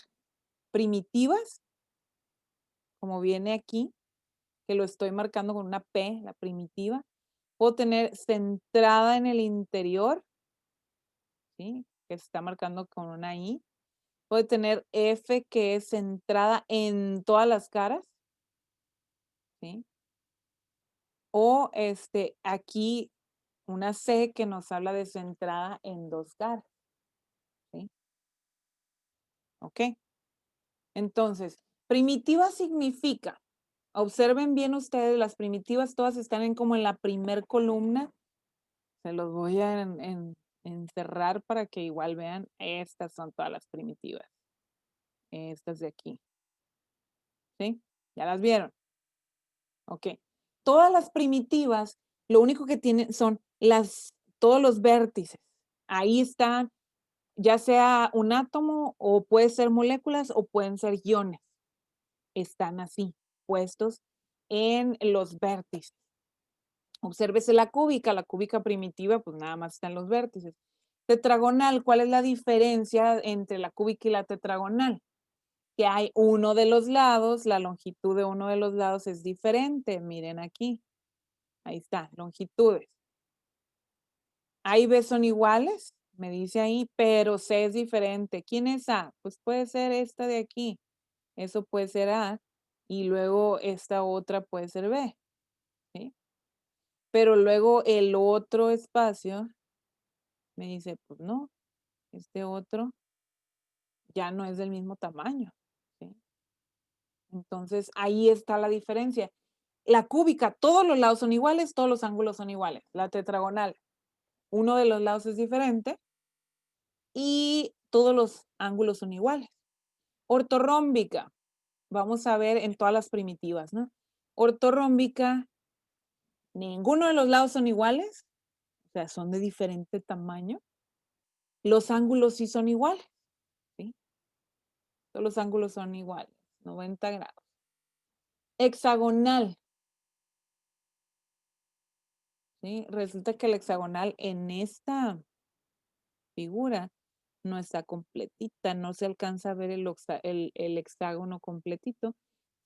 primitivas, como viene aquí, que lo estoy marcando con una P, la primitiva. Puedo tener centrada en el interior, ¿sí? Que se está marcando con una I. Puedo tener F, que es centrada en todas las caras, ¿sí? O aquí una C que nos habla de centrada en 2 caras, ¿sí? ¿Ok? Entonces, primitiva significa, observen bien ustedes, las primitivas todas están como en la primer columna. Se los voy a encerrar para que igual vean, estas son todas las primitivas. Estas de aquí. ¿Sí? ¿Ya las vieron? Ok. Todas las primitivas, lo único que tienen son todos los vértices. Ahí están, ya sea un átomo o puede ser moléculas o pueden ser iones. Están así, puestos en los vértices. Obsérvese la cúbica primitiva, pues nada más están los vértices. Tetragonal, ¿cuál es la diferencia entre la cúbica y la tetragonal? Que hay uno de los lados, la longitud de uno de los lados es diferente. Miren aquí. Ahí está, longitudes. A y B son iguales, me dice ahí, pero C es diferente. ¿Quién es A? Pues puede ser esta de aquí. Eso puede ser A. Y luego esta otra puede ser B. ¿Sí? Pero luego el otro espacio me dice, pues no, este otro ya no es del mismo tamaño. ¿Sí? Entonces, ahí está la diferencia. La cúbica, todos los lados son iguales, todos los ángulos son iguales. La tetragonal, uno de los lados es diferente y todos los ángulos son iguales. Ortorrómbica, vamos a ver en todas las primitivas, ¿no? Ortorrómbica, ninguno de los lados son iguales, o sea, son de diferente tamaño. Los ángulos sí son iguales, ¿sí? Todos los ángulos son iguales, 90 grados. Hexagonal, ¿sí? Resulta que el hexagonal en esta figura no está completita, no se alcanza a ver el hexágono completito.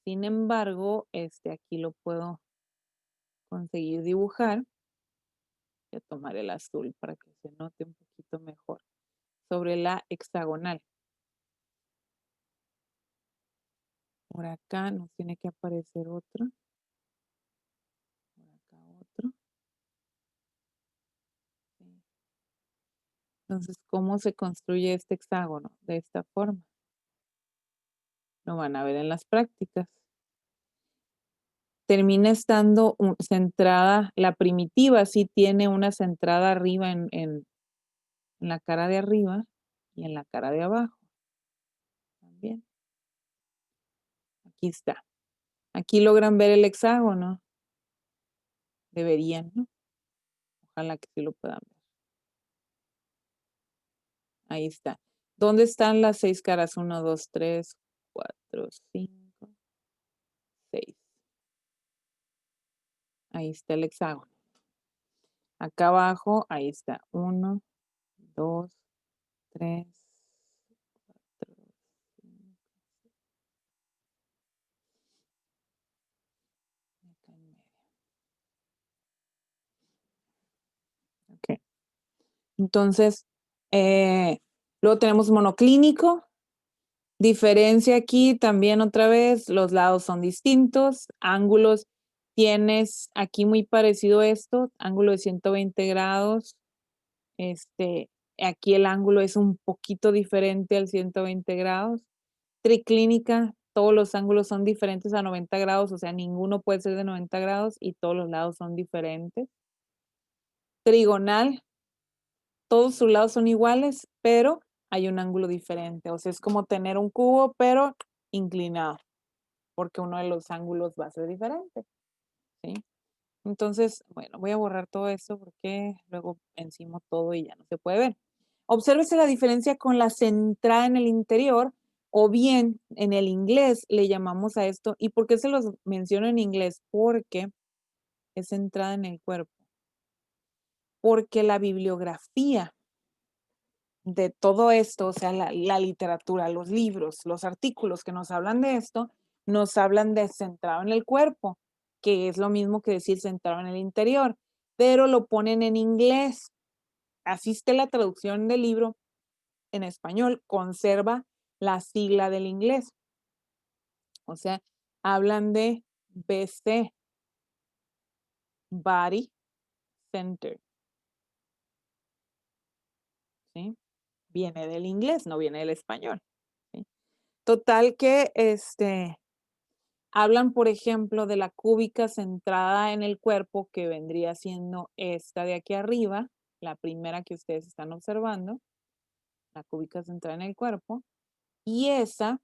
Sin embargo, aquí lo puedo conseguir dibujar. Voy a tomar el azul para que se note un poquito mejor sobre la hexagonal. Por acá nos tiene que aparecer otro. Por acá otro. Sí. Entonces, ¿cómo se construye este hexágono? De esta forma. Lo van a ver en las prácticas. Termina estando centrada, la primitiva sí tiene una centrada arriba en la cara de arriba y en la cara de abajo. También. Aquí está. Aquí logran ver el hexágono. Deberían, ¿no? Ojalá que sí lo puedan ver. Ahí está. ¿Dónde están las 6 caras? 1, 2, 3, 4, 5, 6. Ahí está el hexágono. Acá abajo, ahí está. 1, 2, 3, 4, 5. Acá en medio. Ok. Entonces, luego tenemos monoclínico. Diferencia aquí también otra vez, los lados son distintos, ángulos, tienes aquí muy parecido esto, ángulo de 120 grados, aquí el ángulo es un poquito diferente al 120 grados. Triclínica, todos los ángulos son diferentes a 90 grados, o sea, ninguno puede ser de 90 grados y todos los lados son diferentes. Trigonal, todos sus lados son iguales, pero hay un ángulo diferente. O sea, es como tener un cubo, pero inclinado, porque uno de los ángulos va a ser diferente. ¿Sí? Entonces, bueno, voy a borrar todo esto porque luego encimo todo y ya no se puede ver. Obsérvese la diferencia con la centrada en el interior o bien en el inglés le llamamos a esto. ¿Y por qué se los menciono en inglés? Porque es centrada en el cuerpo. Porque la bibliografía de todo esto, o sea, la literatura, los libros, los artículos que nos hablan de esto, nos hablan de centrado en el cuerpo, que es lo mismo que decir centrado en el interior, pero lo ponen en inglés. Así está la traducción del libro en español, conserva la sigla del inglés. O sea, hablan de BC, Body Center. ¿Sí? Viene del inglés, no viene del español. ¿Sí? Total que hablan, por ejemplo, de la cúbica centrada en el cuerpo, que vendría siendo esta de aquí arriba, la primera que ustedes están observando, la cúbica centrada en el cuerpo, y esa,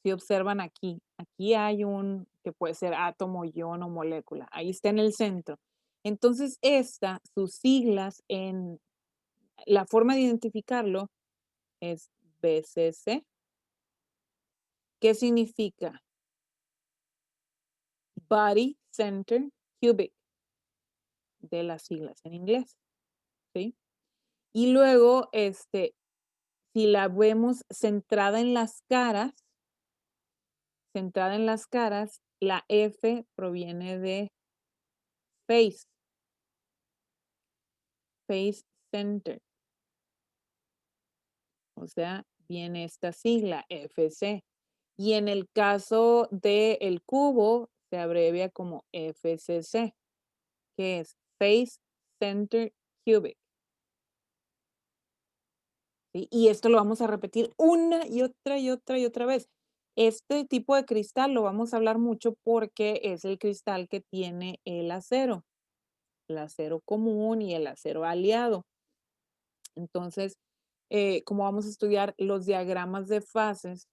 si observan aquí hay un, que puede ser átomo, ion o molécula, ahí está en el centro. Entonces, sus siglas en la forma de identificarlo es BCC. ¿Qué significa? Body Center cubic, de las siglas en inglés, ¿sí? Y luego, si la vemos centrada en las caras, la F proviene de face center. O sea, viene esta sigla, FC. Y en el caso del cubo, se abrevia como FCC, que es Face Center Cubic. ¿Sí? Y esto lo vamos a repetir una y otra vez. Este tipo de cristal lo vamos a hablar mucho porque es el cristal que tiene el acero común y el acero aliado. Entonces, como vamos a estudiar los diagramas de fases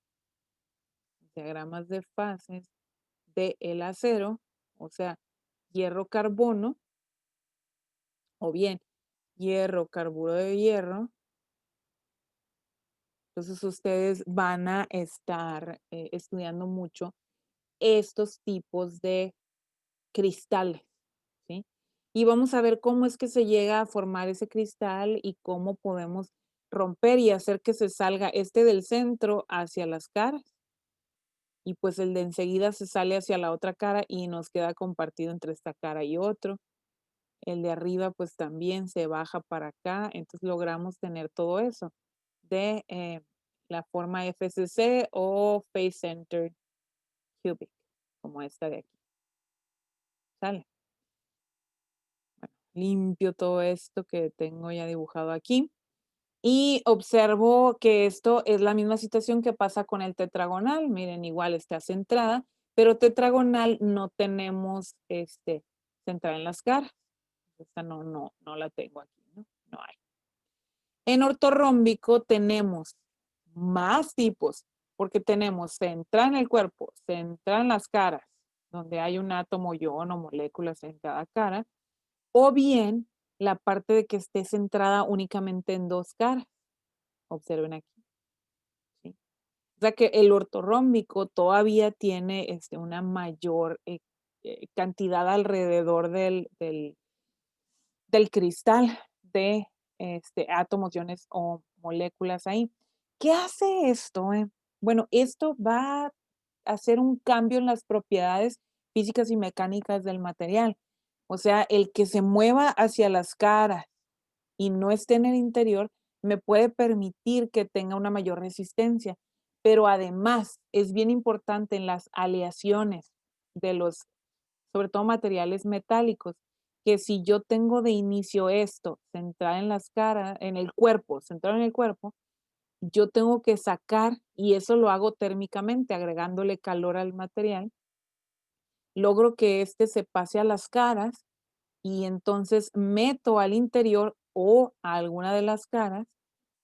del acero, o sea, hierro-carbono, o bien hierro-carburo de hierro, entonces ustedes van a estar estudiando mucho estos tipos de cristales, ¿sí? Y vamos a ver cómo es que se llega a formar ese cristal y cómo podemos romper y hacer que se salga del centro hacia las caras. Y pues el de enseguida se sale hacia la otra cara y nos queda compartido entre esta cara y otro. El de arriba pues también se baja para acá, entonces logramos tener todo eso de la forma FCC o Face Center Cubic, como esta de aquí. ¿Sale? Bueno, limpio todo esto que tengo ya dibujado aquí. Y observo que esto es la misma situación que pasa con el tetragonal. Miren, igual está centrada, pero tetragonal no tenemos centrada en las caras. Esta no la tengo aquí, ¿no? No hay. En ortorrómbico tenemos más tipos, porque tenemos centrada en el cuerpo, centrada en las caras, donde hay un átomo, ion o moléculas en cada cara, o bien la parte de que esté centrada únicamente en dos caras. Observen aquí. ¿Sí? O sea que el ortorrómbico todavía tiene una mayor cantidad alrededor del cristal de átomos, iones o moléculas ahí. ¿Qué hace esto? Bueno, esto va a hacer un cambio en las propiedades físicas y mecánicas del material. O sea, el que se mueva hacia las caras y no esté en el interior me puede permitir que tenga una mayor resistencia. Pero además es bien importante en las aleaciones de los, sobre todo materiales metálicos, que si yo tengo de inicio esto centrado en las caras, centrado en el cuerpo, yo tengo que sacar, y eso lo hago térmicamente, agregándole calor al material, logro que se pase a las caras y entonces meto al interior o a alguna de las caras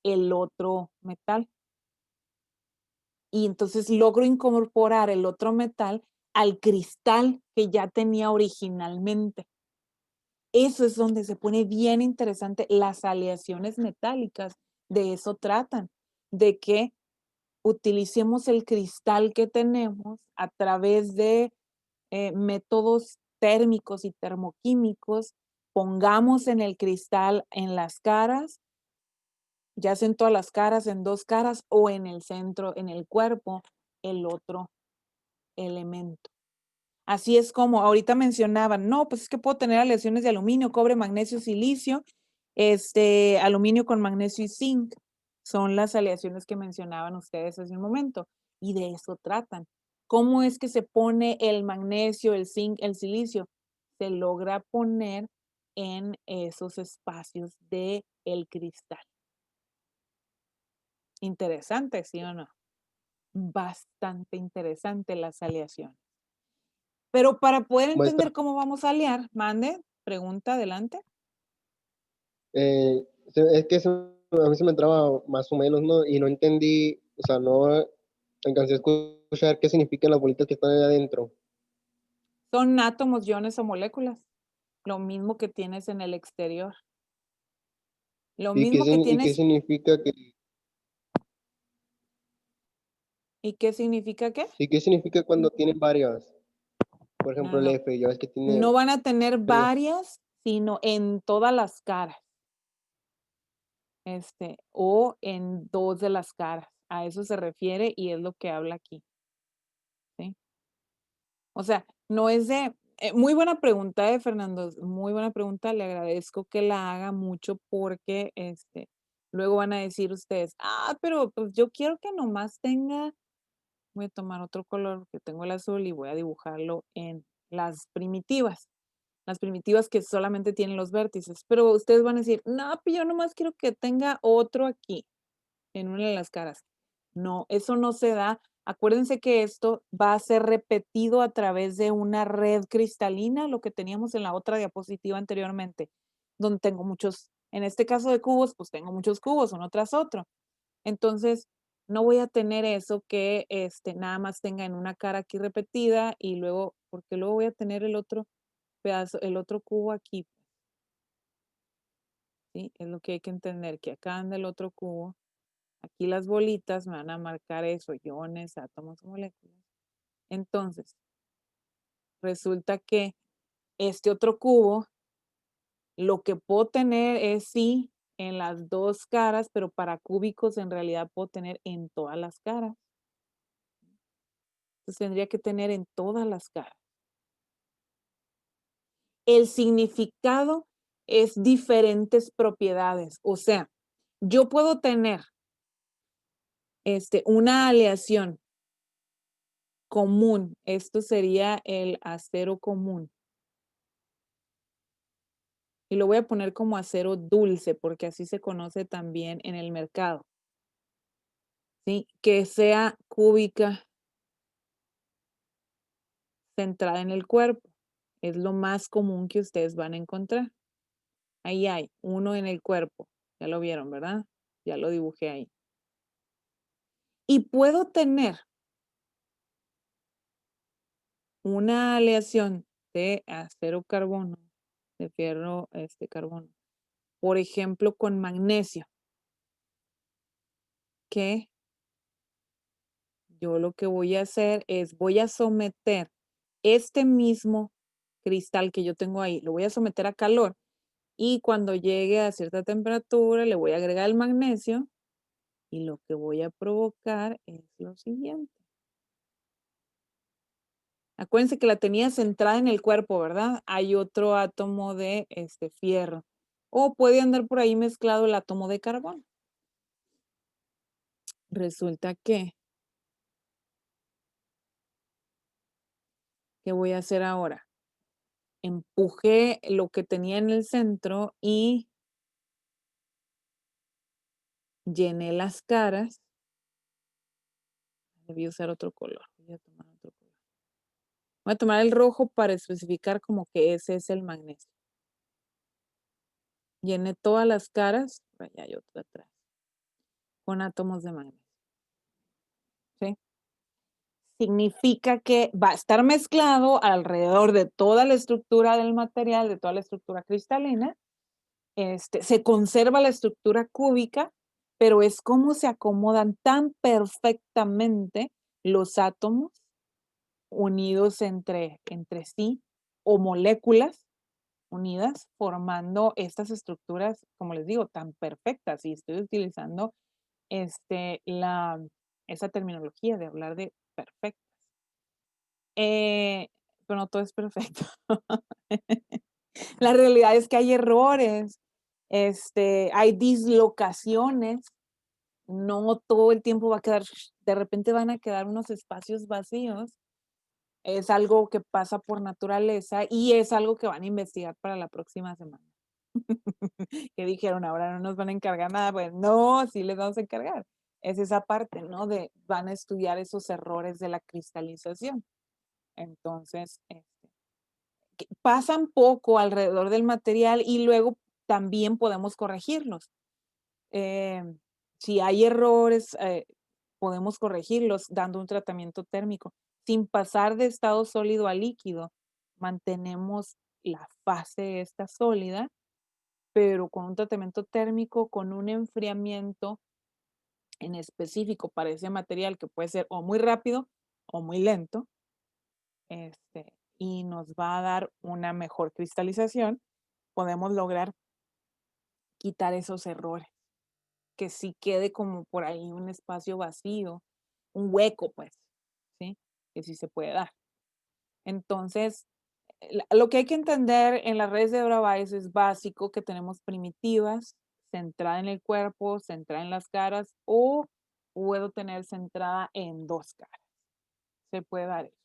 el otro metal. Y entonces logro incorporar el otro metal al cristal que ya tenía originalmente. Eso es donde se pone bien interesante. Las aleaciones metálicas de eso tratan, de que utilicemos el cristal que tenemos a través de métodos térmicos y termoquímicos, pongamos en el cristal en las caras, ya sea en todas las caras, en dos caras o en el centro, en el cuerpo, el otro elemento. Así es como ahorita mencionaban, no, pues es que puedo tener aleaciones de aluminio, cobre, magnesio, silicio, aluminio con magnesio y zinc. Son las aleaciones que mencionaban ustedes hace un momento y de eso tratan. ¿Cómo es que se pone el magnesio, el zinc, el silicio? Se logra poner en esos espacios del cristal. Interesante, ¿sí o no? Bastante interesante las aleaciones. Pero para poder entender cómo vamos a alear, mande, pregunta, adelante.
Es que eso a mí se me entraba más o menos, ¿no? Y no entendí, o sea, no alcancé a escuchar qué significan las bolitas que están ahí adentro.
Son átomos, iones o moléculas. Lo mismo que tienes en el exterior. Lo mismo que tienes.
¿Y qué significa que?
¿Y qué significa qué?
¿Y qué significa cuando tienen varias? Por ejemplo, el
no.
F, ya ves que tiene...
No van a tener
el-
varias, sino en todas las caras. O en 2 de las caras. A eso se refiere y es lo que habla aquí. ¿Sí? O sea, no es de muy buena pregunta, Fernando, muy buena pregunta, le agradezco que la haga mucho porque, luego van a decir ustedes: pero, pues, yo quiero que nomás tenga". Voy a tomar otro color, porque tengo el azul y voy a dibujarlo en las primitivas. Las primitivas que solamente tienen los vértices, pero ustedes van a decir: "No, pues yo nomás quiero que tenga otro aquí, en una de las caras". No, eso no se da. Acuérdense que esto va a ser repetido a través de una red cristalina, lo que teníamos en la otra diapositiva anteriormente, donde tengo muchos, en este caso de cubos, pues tengo muchos cubos uno tras otro. Entonces, no voy a tener eso que nada más tenga en una cara aquí repetida y luego, porque luego voy a tener el otro pedazo, el otro cubo aquí, ¿sí? Es lo que hay que entender, que acá anda el otro cubo. Aquí las bolitas me van a marcar eso, iones, átomos, moléculas. Entonces, resulta que este otro cubo, lo que puedo tener es sí en las 2 caras, pero para cúbicos en realidad puedo tener en todas las caras. Entonces tendría que tener en todas las caras. El significado es diferentes propiedades. O sea, yo puedo tener una aleación común. Esto sería el acero común. Y lo voy a poner como acero dulce, porque así se conoce también en el mercado. ¿Sí? Que sea cúbica, centrada en el cuerpo. Es lo más común que ustedes van a encontrar. Ahí hay uno en el cuerpo. Ya lo vieron, ¿verdad? Ya lo dibujé ahí. Y puedo tener una aleación de acero carbono, de fierro carbono, por ejemplo, con magnesio, que yo lo que voy a hacer es, voy a someter este mismo cristal que yo tengo ahí, lo voy a someter a calor y cuando llegue a cierta temperatura le voy a agregar el magnesio y lo que voy a provocar es lo siguiente. Acuérdense que la tenía centrada en el cuerpo, ¿verdad? Hay otro átomo de fierro. O puede andar por ahí mezclado el átomo de carbono. Resulta que, ¿qué voy a hacer ahora? Empujé lo que tenía en el centro y llené las caras. Debí usar otro color. Voy a tomar otro color. Voy a tomar el rojo para especificar como que ese es el magnesio. Llené todas las caras, allá hay otro atrás, con átomos de magnesio. ¿Sí? Significa que va a estar mezclado alrededor de toda la estructura del material, de toda la estructura cristalina. Se conserva la estructura cúbica, pero es como se acomodan tan perfectamente los átomos unidos entre sí o moléculas unidas formando estas estructuras, como les digo, tan perfectas. Y estoy utilizando esa terminología de hablar de perfectas. Pero no todo es perfecto. La realidad es que hay errores, hay dislocaciones, no todo el tiempo va a quedar, de repente van a quedar unos espacios vacíos. Es algo que pasa por naturaleza y es algo que van a investigar para la próxima semana. Que dijeron, ahora no nos van a encargar nada. Pues no, sí les vamos a encargar. Es esa parte, ¿no? Van a estudiar esos errores de la cristalización. Entonces, pasan poco alrededor del material y luego también podemos corregirlos. Si hay errores, podemos corregirlos dando un tratamiento térmico. Sin pasar de estado sólido a líquido, mantenemos la fase esta sólida, pero con un tratamiento térmico, con un enfriamiento en específico para ese material que puede ser o muy rápido o muy lento. y nos va a dar una mejor cristalización, podemos lograr quitar esos errores, que sí quede como por ahí un espacio vacío, un hueco, pues, ¿sí? Que sí se puede dar. Entonces, lo que hay que entender en las redes de Bravais es básico que tenemos primitivas, centrada en el cuerpo, centrada en las caras, o puedo tener centrada en 2 caras. Se puede dar eso.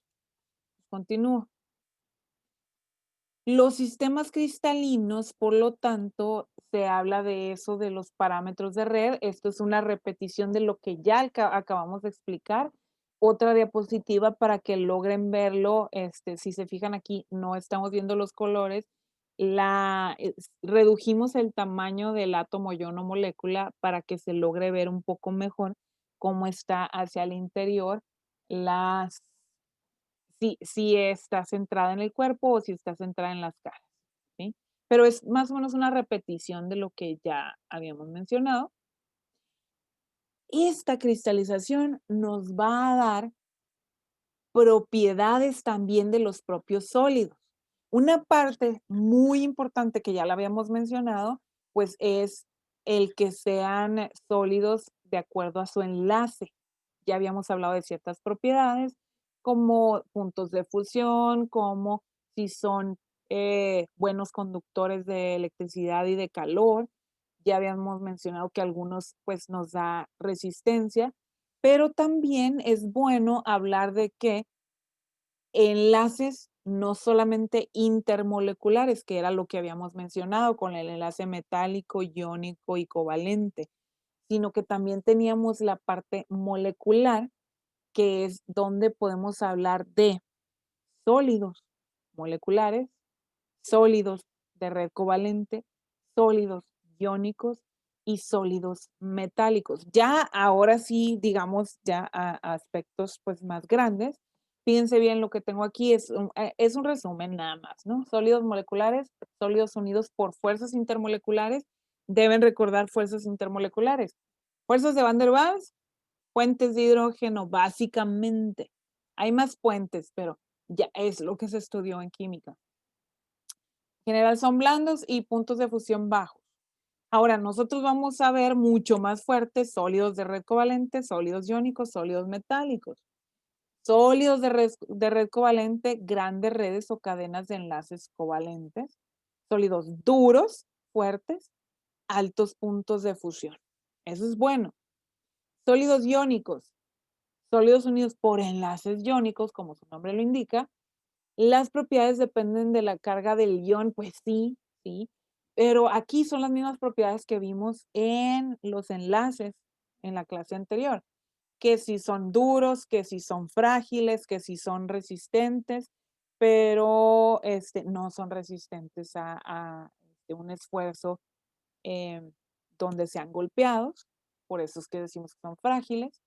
Continúo. Los sistemas cristalinos, por lo tanto, se habla de eso, de los parámetros de red. Esto es una repetición de lo que ya acabamos de explicar. Otra diapositiva para que logren verlo. Si se fijan aquí, no estamos viendo los colores. Redujimos el tamaño del átomo, ion o molécula para que se logre ver un poco mejor cómo está hacia el interior si está centrada en el cuerpo o si está centrada en las caras, ¿sí? Pero es más o menos una repetición de lo que ya habíamos mencionado. Esta cristalización nos va a dar propiedades también de los propios sólidos. Una parte muy importante que ya la habíamos mencionado, pues es el que sean sólidos de acuerdo a su enlace. Ya habíamos hablado de ciertas propiedades, como puntos de fusión, como si son buenos conductores de electricidad y de calor. Ya habíamos mencionado que algunos pues nos da resistencia, pero también es bueno hablar de que enlaces no solamente intermoleculares, que era lo que habíamos mencionado con el enlace metálico, iónico y covalente, sino que también teníamos la parte molecular, que es donde podemos hablar de sólidos moleculares, sólidos de red covalente, sólidos iónicos y sólidos metálicos. Ya ahora sí, digamos, ya a aspectos pues más grandes. Fíjense bien lo que tengo aquí, es un resumen nada más, ¿no? Sólidos moleculares, sólidos unidos por fuerzas intermoleculares, deben recordar fuerzas intermoleculares. Fuerzas de Van der Waals, puentes de hidrógeno, básicamente. Hay más puentes, pero ya es lo que se estudió en química. En general son blandos y puntos de fusión bajos. Ahora, nosotros vamos a ver mucho más fuertes sólidos de red covalente, sólidos iónicos, sólidos metálicos. Sólidos de red covalente, grandes redes o cadenas de enlaces covalentes. Sólidos duros, fuertes, altos puntos de fusión. Eso es bueno. Sólidos iónicos, sólidos unidos por enlaces iónicos, como su nombre lo indica. Las propiedades dependen de la carga del ion, pues sí, sí, pero aquí son las mismas propiedades que vimos en los enlaces en la clase anterior, que si son duros, que si son frágiles, que si son resistentes, pero no son resistentes a un esfuerzo donde sean golpeados, por eso es que decimos que son frágiles.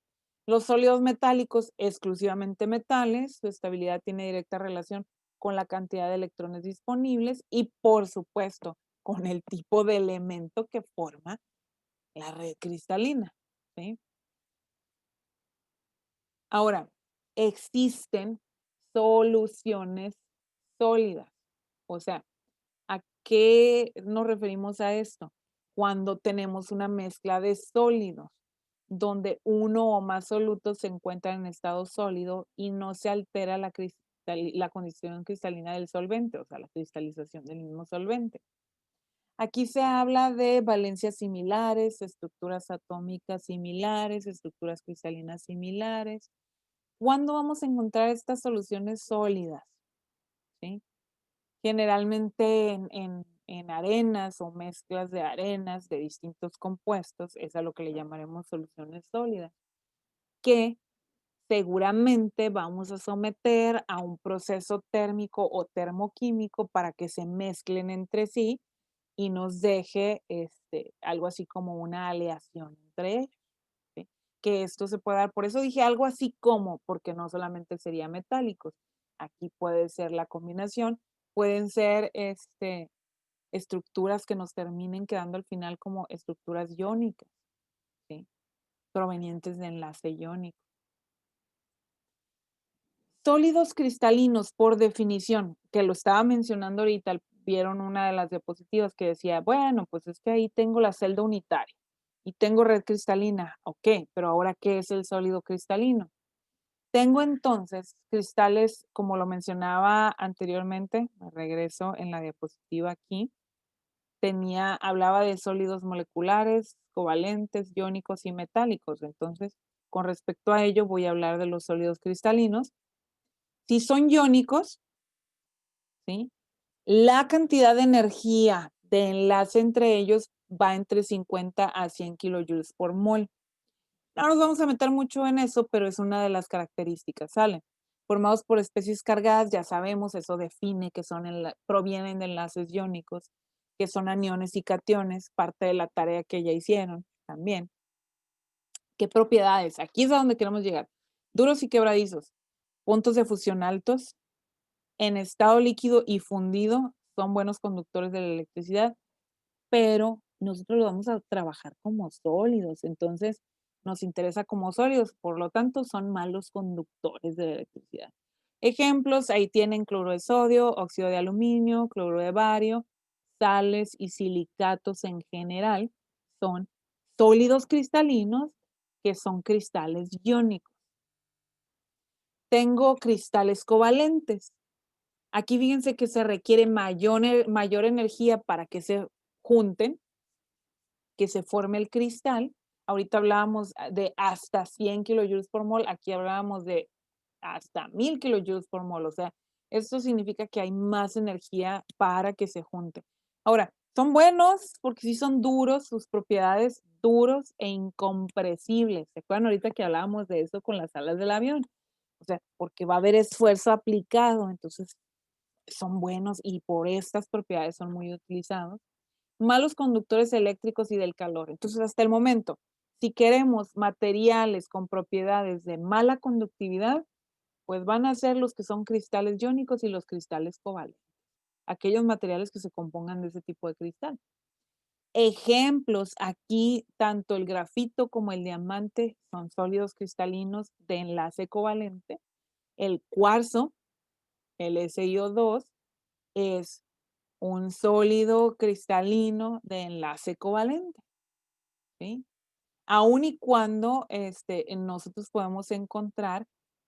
Los sólidos metálicos, exclusivamente metales, su estabilidad tiene directa relación con la cantidad de electrones disponibles y, por supuesto, con el tipo de elemento que forma la red cristalina, ¿sí? Ahora, existen soluciones sólidas. O sea, ¿a qué nos referimos a esto? Cuando tenemos una mezcla de sólidos, donde uno o más solutos se encuentran en estado sólido y no se altera la condición cristalina del solvente, o sea, la cristalización del mismo solvente. Aquí se habla de valencias similares, estructuras atómicas similares, estructuras cristalinas similares. ¿Cuándo vamos a encontrar estas soluciones sólidas? ¿Sí? Generalmente en arenas o mezclas de arenas de distintos compuestos, es a lo que le llamaremos soluciones sólidas, que seguramente vamos a someter a un proceso térmico o termoquímico para que se mezclen entre sí y nos deje algo así como una aleación entre ellos, ¿sí? Que esto se puede dar, por eso dije algo así como, porque no solamente sería metálicos, aquí puede ser la combinación, pueden ser estructuras que nos terminen quedando al final como estructuras iónicas, ¿sí? Provenientes de enlace iónico. sólidos cristalinos, por definición, que lo estaba mencionando ahorita, vieron una de las diapositivas que decía, bueno, pues es que ahí tengo la celda unitaria y tengo red cristalina. Ok, pero ahora, ¿qué es el sólido cristalino? Tengo entonces cristales, como lo mencionaba anteriormente, me regreso en la diapositiva aquí, hablaba de sólidos moleculares, covalentes, iónicos y metálicos. Entonces, con respecto a ello, voy a hablar de los sólidos cristalinos. Si son iónicos, ¿sí? La cantidad de energía de enlace entre ellos va entre 50 a 100 kilojoules por mol. No nos vamos a meter mucho en eso, pero es una de las características, ¿sale? Formados por especies cargadas, ya sabemos, eso define que provienen de enlaces iónicos, que son aniones y cationes, parte de la tarea que ya hicieron también. ¿Qué propiedades? Aquí es a donde queremos llegar. Duros y quebradizos, puntos de fusión altos, en estado líquido y fundido, son buenos conductores de la electricidad, pero nosotros lo vamos a trabajar como sólidos, entonces nos interesa como sólidos, por lo tanto son malos conductores de la electricidad. Ejemplos, ahí tienen cloruro de sodio, óxido de aluminio, cloruro de bario, sales y silicatos en general son sólidos cristalinos que son cristales iónicos. Tengo cristales covalentes. Aquí fíjense que se requiere mayor energía para que se junten, que se forme el cristal. Ahorita hablábamos de hasta 100 kilojoules por mol, aquí hablábamos de hasta 1000 kilojoules por mol, o sea, esto significa que hay más energía para que se junte. Ahora, son buenos porque sí son duros, sus propiedades duros e incompresibles. ¿Se acuerdan ahorita que hablábamos de eso con las alas del avión? O sea, porque va a haber esfuerzo aplicado, entonces son buenos y por estas propiedades son muy utilizados. Malos conductores eléctricos y del calor. Entonces, hasta el momento, si queremos materiales con propiedades de mala conductividad, pues van a ser los que son cristales iónicos y los cristales covalentes. Aquellos materiales que se compongan de ese tipo de cristal. Ejemplos, aquí tanto el grafito como el diamante son sólidos cristalinos de enlace covalente. El cuarzo, el SiO2, es un sólido cristalino de enlace covalente, ¿sí? Aun y cuando nosotros podemos encontrar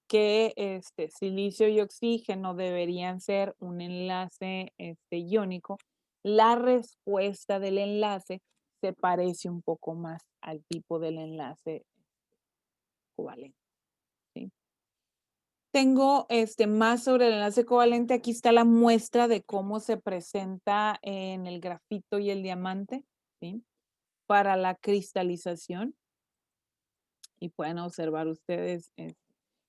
que silicio y oxígeno deberían ser un enlace iónico, la respuesta del enlace se parece un poco más al tipo del enlace covalente, ¿sí? Tengo más sobre el enlace covalente. Aquí está la muestra de cómo se presenta en el grafito y el diamante, ¿sí? Para la cristalización. Y pueden observar ustedes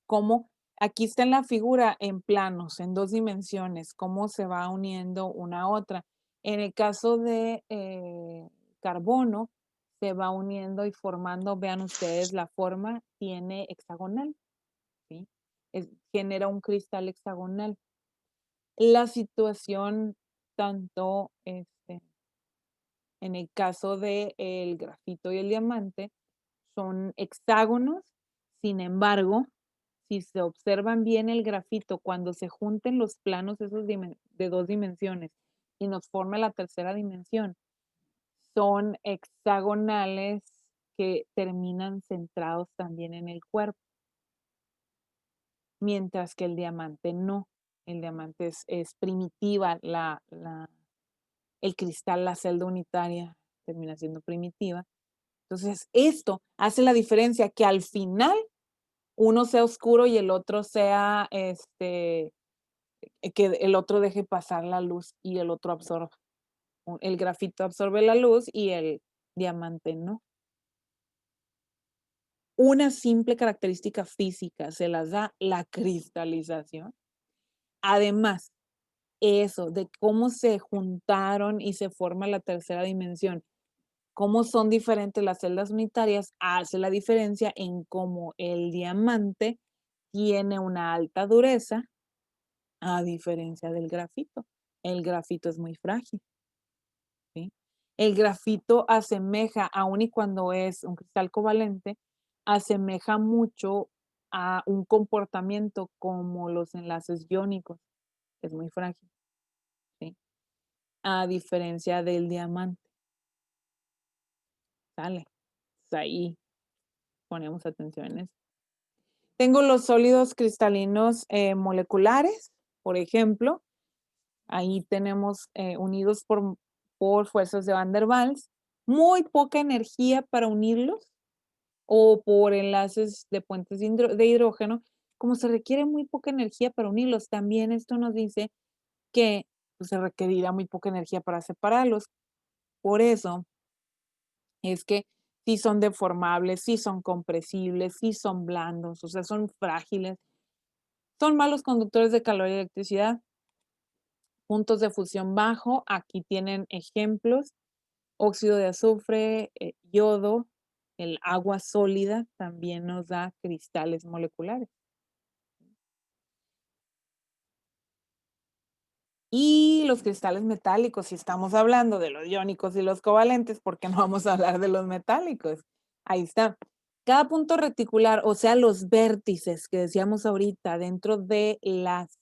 cómo aquí está en la figura en planos, en 2 dimensiones, cómo se va uniendo una a otra. En el caso de carbono, se va uniendo y formando, vean ustedes, la forma tiene hexagonal, ¿sí? Genera un cristal hexagonal. La situación tanto en el caso del grafito y el diamante son hexágonos, sin embargo, si se observan bien el grafito, cuando se junten los planos esos de 2 dimensiones y nos forma la tercera dimensión, son hexagonales que terminan centrados también en el cuerpo. Mientras que el diamante no. El diamante es primitiva, el cristal, la celda unitaria termina siendo primitiva. Entonces, esto hace la diferencia que al final uno sea oscuro y el otro sea, que el otro deje pasar la luz y el otro absorba. El grafito absorbe la luz y el diamante no. Una simple característica física se las da la cristalización. Además, eso de cómo se juntaron y se forma la tercera dimensión, cómo son diferentes las celdas unitarias, hace la diferencia en cómo el diamante tiene una alta dureza a diferencia del grafito. El grafito es muy frágil, ¿sí? El grafito asemeja, aun y cuando es un cristal covalente, asemeja mucho a un comportamiento como los enlaces iónicos. Es muy frágil, ¿sí? A diferencia del diamante. ¿Sale? Pues ahí ponemos atención en eso. Tengo los sólidos cristalinos moleculares, por ejemplo. Ahí tenemos unidos por fuerzas de Van der Waals. Muy poca energía para unirlos o por enlaces de puentes de hidrógeno. Como se requiere muy poca energía para unirlos, también esto nos dice que pues, se requerirá muy poca energía para separarlos. Por eso es que sí son deformables, sí son compresibles, sí son blandos, o sea, son frágiles. Son malos conductores de calor y electricidad. Puntos de fusión bajo, aquí tienen ejemplos. Óxido de azufre, yodo, el agua sólida también nos da cristales moleculares. Y los cristales metálicos, si estamos hablando de los iónicos y los covalentes, ¿por qué no vamos a hablar de los metálicos? Ahí está. Cada punto reticular, o sea, los vértices que decíamos ahorita dentro de las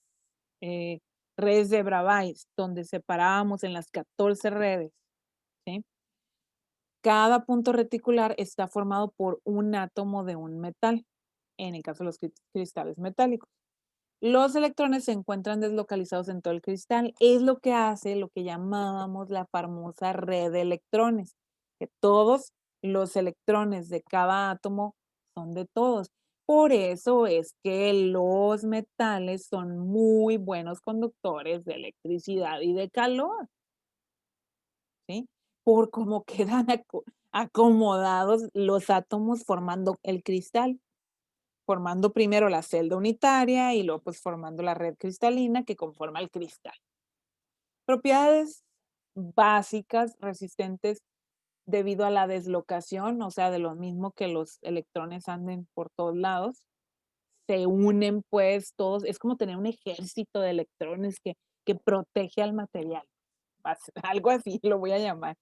redes de Bravais, donde separábamos en las 14 redes, ¿sí? Cada punto reticular está formado por un átomo de un metal, en el caso de los cristales metálicos. Los electrones se encuentran deslocalizados en todo el cristal. Es lo que hace lo que llamábamos la famosa red de electrones, que todos los electrones de cada átomo son de todos. Por eso es que los metales son muy buenos conductores de electricidad y de calor, ¿sí? Por cómo quedan acomodados los átomos formando el cristal, formando primero la celda unitaria y luego pues formando la red cristalina que conforma el cristal. Propiedades básicas resistentes debido a la deslocación, o sea, de lo mismo que los electrones anden por todos lados, se unen pues todos, es como tener un ejército de electrones que protege al material, algo así lo voy a llamar.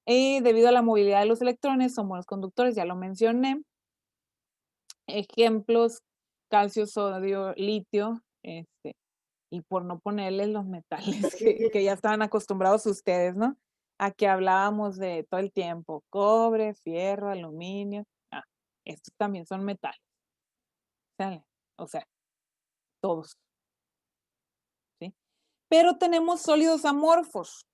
Debido a la movilidad de los electrones, son buenos conductores, ya lo mencioné. Ejemplos, calcio, sodio, litio, y por no ponerles los metales que ya estaban acostumbrados ustedes, ¿no? A que hablábamos de todo el tiempo, cobre, fierro, aluminio, estos también son metales, ¿sale? O sea, todos, ¿sí? Pero tenemos sólidos amorfos.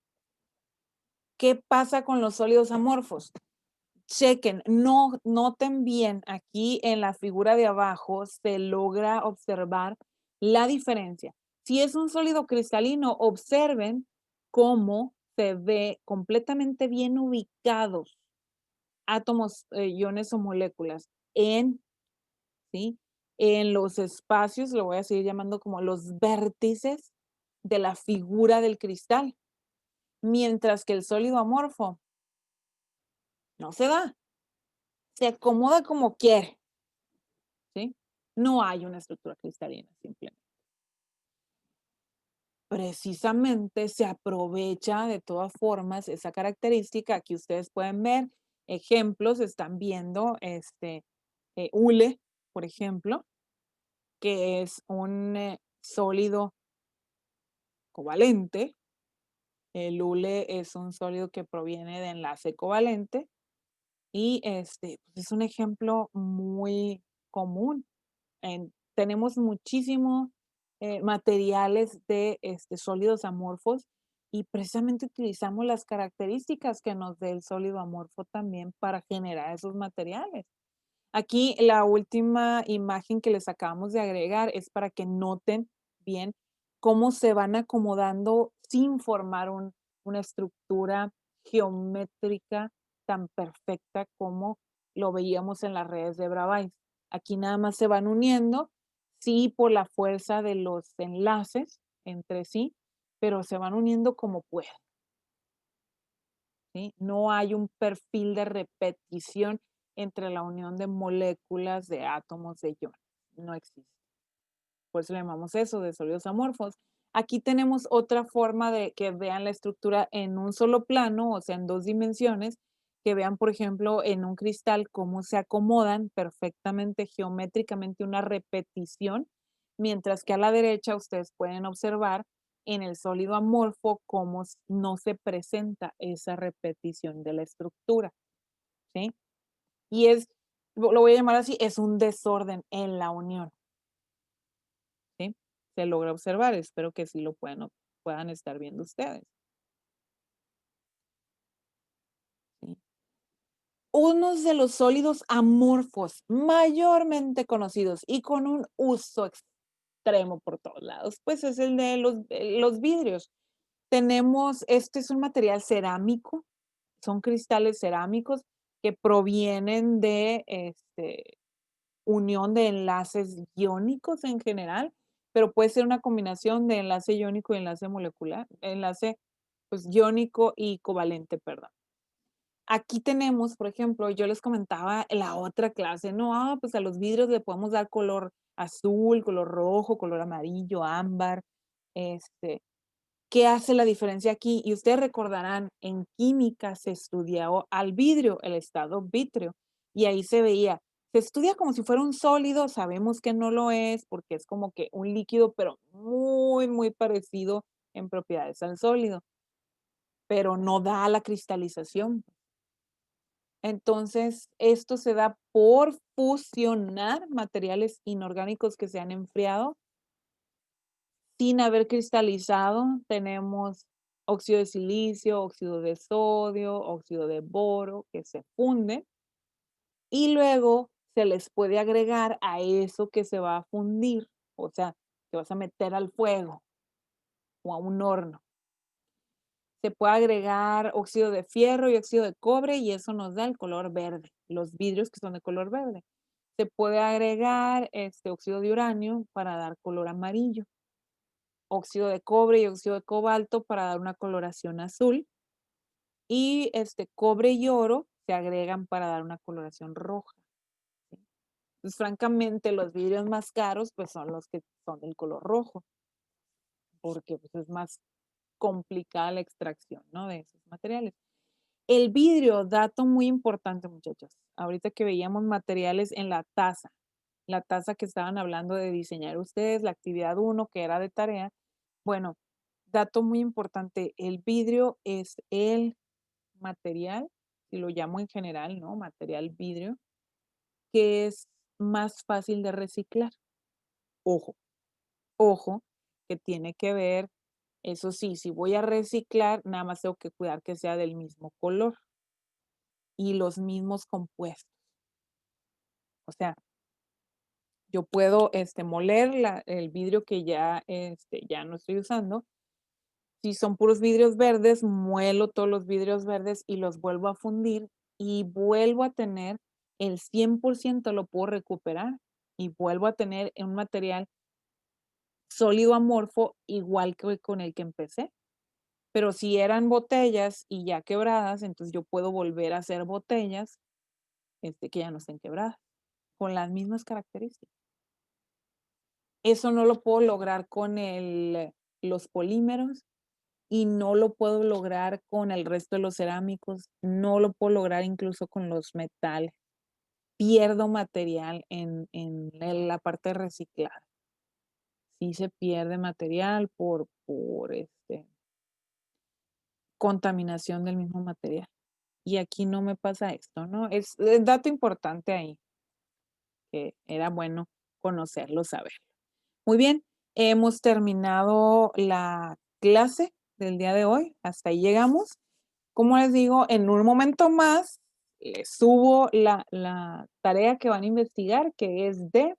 ¿Qué pasa con los sólidos amorfos? Chequen, noten bien, aquí en la figura de abajo se logra observar la diferencia. Si es un sólido cristalino, observen cómo se ve completamente bien ubicados átomos, iones o moléculas ¿sí? En los espacios, lo voy a seguir llamando como los vértices de la figura del cristal. Mientras que el sólido amorfo no se da. Se acomoda como quiere, ¿sí? No hay una estructura cristalina, simplemente. Precisamente se aprovecha de todas formas esa característica. Aquí ustedes pueden ver ejemplos, están viendo hule, por ejemplo, que es un sólido covalente. El hule es un sólido que proviene de enlace covalente. Y pues es un ejemplo muy común. Tenemos muchísimos materiales de sólidos amorfos y precisamente utilizamos las características que nos dé el sólido amorfo también para generar esos materiales. Aquí la última imagen que les acabamos de agregar es para que noten bien cómo se van acomodando sin formar una estructura geométrica tan perfecta como lo veíamos en las redes de Bravais. Aquí nada más se van uniendo, sí, por la fuerza de los enlaces entre sí, pero se van uniendo como pueden, ¿sí? No hay un perfil de repetición entre la unión de moléculas de átomos de iones. No existe. Por eso le llamamos eso de sólidos amorfos. Aquí tenemos otra forma de que vean la estructura en un solo plano, o sea, en 2 dimensiones, que vean, por ejemplo, en un cristal cómo se acomodan perfectamente geométricamente una repetición, mientras que a la derecha ustedes pueden observar en el sólido amorfo cómo no se presenta esa repetición de la estructura, ¿sí? Y lo voy a llamar así, es un desorden en la unión, ¿sí? Se logra observar, espero que sí lo puedan estar viendo ustedes. ¿Sí? Unos de los sólidos amorfos mayormente conocidos y con un uso extremo por todos lados, pues es el de los vidrios. Este es un material cerámico, son cristales cerámicos que provienen de unión de enlaces iónicos en general, pero puede ser una combinación de enlace iónico y enlace molecular, enlace pues iónico y covalente, perdón. Aquí tenemos, por ejemplo, yo les comentaba en la otra clase, no, pues a los vidrios le podemos dar color azul, color rojo, color amarillo, ámbar, ¿qué hace la diferencia aquí? Y ustedes recordarán, en química se estudió al vidrio, el estado vítreo, y ahí se veía, se estudia como si fuera un sólido, sabemos que no lo es, porque es como que un líquido, pero muy, muy parecido en propiedades al sólido, pero no da la cristalización. Entonces, esto se da por fusionar materiales inorgánicos que se han enfriado sin haber cristalizado. Tenemos óxido de silicio, óxido de sodio, óxido de boro que se funden y luego se les puede agregar a eso que se va a fundir, o sea, que vas a meter al fuego o a un horno. Se puede agregar óxido de fierro y óxido de cobre y eso nos da el color verde, los vidrios que son de color verde. Se puede agregar óxido de uranio para dar color amarillo, óxido de cobre y óxido de cobalto para dar una coloración azul y cobre y oro se agregan para dar una coloración roja. ¿Sí? Pues, francamente, los vidrios más caros pues son los que son del color rojo, porque pues, es más complicada la extracción, ¿no? De esos materiales. El vidrio, dato muy importante, muchachos. Ahorita que veíamos materiales en la taza que estaban hablando de diseñar ustedes, la actividad 1 que era de tarea. Bueno, dato muy importante, el vidrio es el material, y lo llamo en general, ¿no? Material vidrio, que es más fácil de reciclar. Ojo, ojo, que tiene que ver, eso sí, si voy a reciclar, nada más tengo que cuidar que sea del mismo color y los mismos compuestos. O sea, yo puedo moler el vidrio que ya no estoy usando. Si son puros vidrios verdes, muelo todos los vidrios verdes y los vuelvo a fundir y vuelvo a tener el 100% lo puedo recuperar y vuelvo a tener un material sólido amorfo igual que con el que empecé. Pero si eran botellas y ya quebradas, entonces yo puedo volver a hacer botellas que ya no estén quebradas, con las mismas características. Eso no lo puedo lograr con los polímeros y no lo puedo lograr con el resto de los cerámicos, no lo puedo lograr incluso con los metales. Pierdo material en la parte reciclada. Sí se pierde material por contaminación del mismo material. Y aquí no me pasa esto, ¿no? Es dato importante ahí, que era bueno conocerlo, saberlo. Muy bien, hemos terminado la clase del día de hoy. Hasta ahí llegamos. Como les digo, en un momento más les subo la tarea que van a investigar, que es de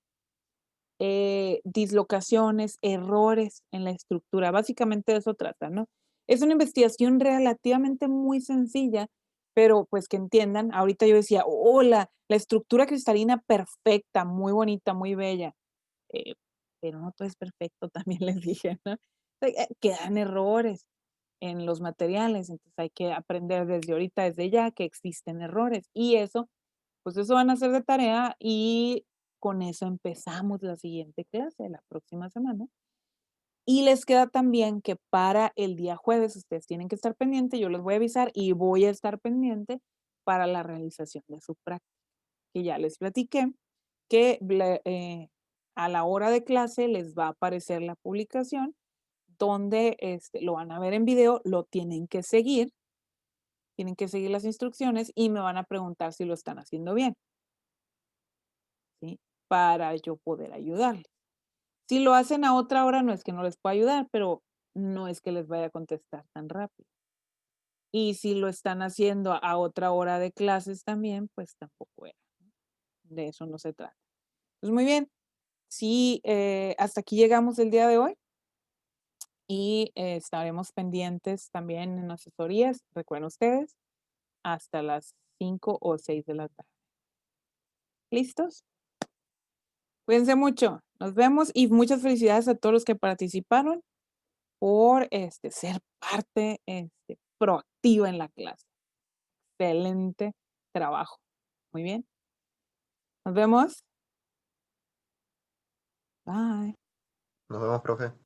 dislocaciones, errores en la estructura. Básicamente de eso trata, ¿no? Es una investigación relativamente muy sencilla, pero pues que entiendan, ahorita yo decía, la estructura cristalina perfecta, muy bonita, muy bella, pero no todo es perfecto, también les dije, ¿no? Quedan errores en los materiales, entonces hay que aprender desde ahorita, desde ya, que existen errores y eso, pues eso van a hacer de tarea y con eso empezamos la siguiente clase, la próxima semana. Y les queda también que para el día jueves ustedes tienen que estar pendientes, yo les voy a avisar y voy a estar pendiente para la realización de su práctica. Que ya les platiqué que a la hora de clase les va a aparecer la publicación donde lo van a ver en video, lo tienen que seguir las instrucciones y me van a preguntar si lo están haciendo bien, ¿sí? Para yo poder ayudarles. Si lo hacen a otra hora, no es que no les pueda ayudar, pero no es que les vaya a contestar tan rápido. Y si lo están haciendo a otra hora de clases también, pues tampoco era. De eso no se trata. Pues muy bien. Sí, hasta aquí llegamos el día de hoy y estaremos pendientes también en asesorías, recuerden ustedes, hasta las 5 o 6 de la tarde. ¿Listos? Cuídense mucho. Nos vemos y muchas felicidades a todos los que participaron por ser parte proactiva en la clase. Excelente trabajo. Muy bien. Nos vemos. Bye.
Nos vemos, profe.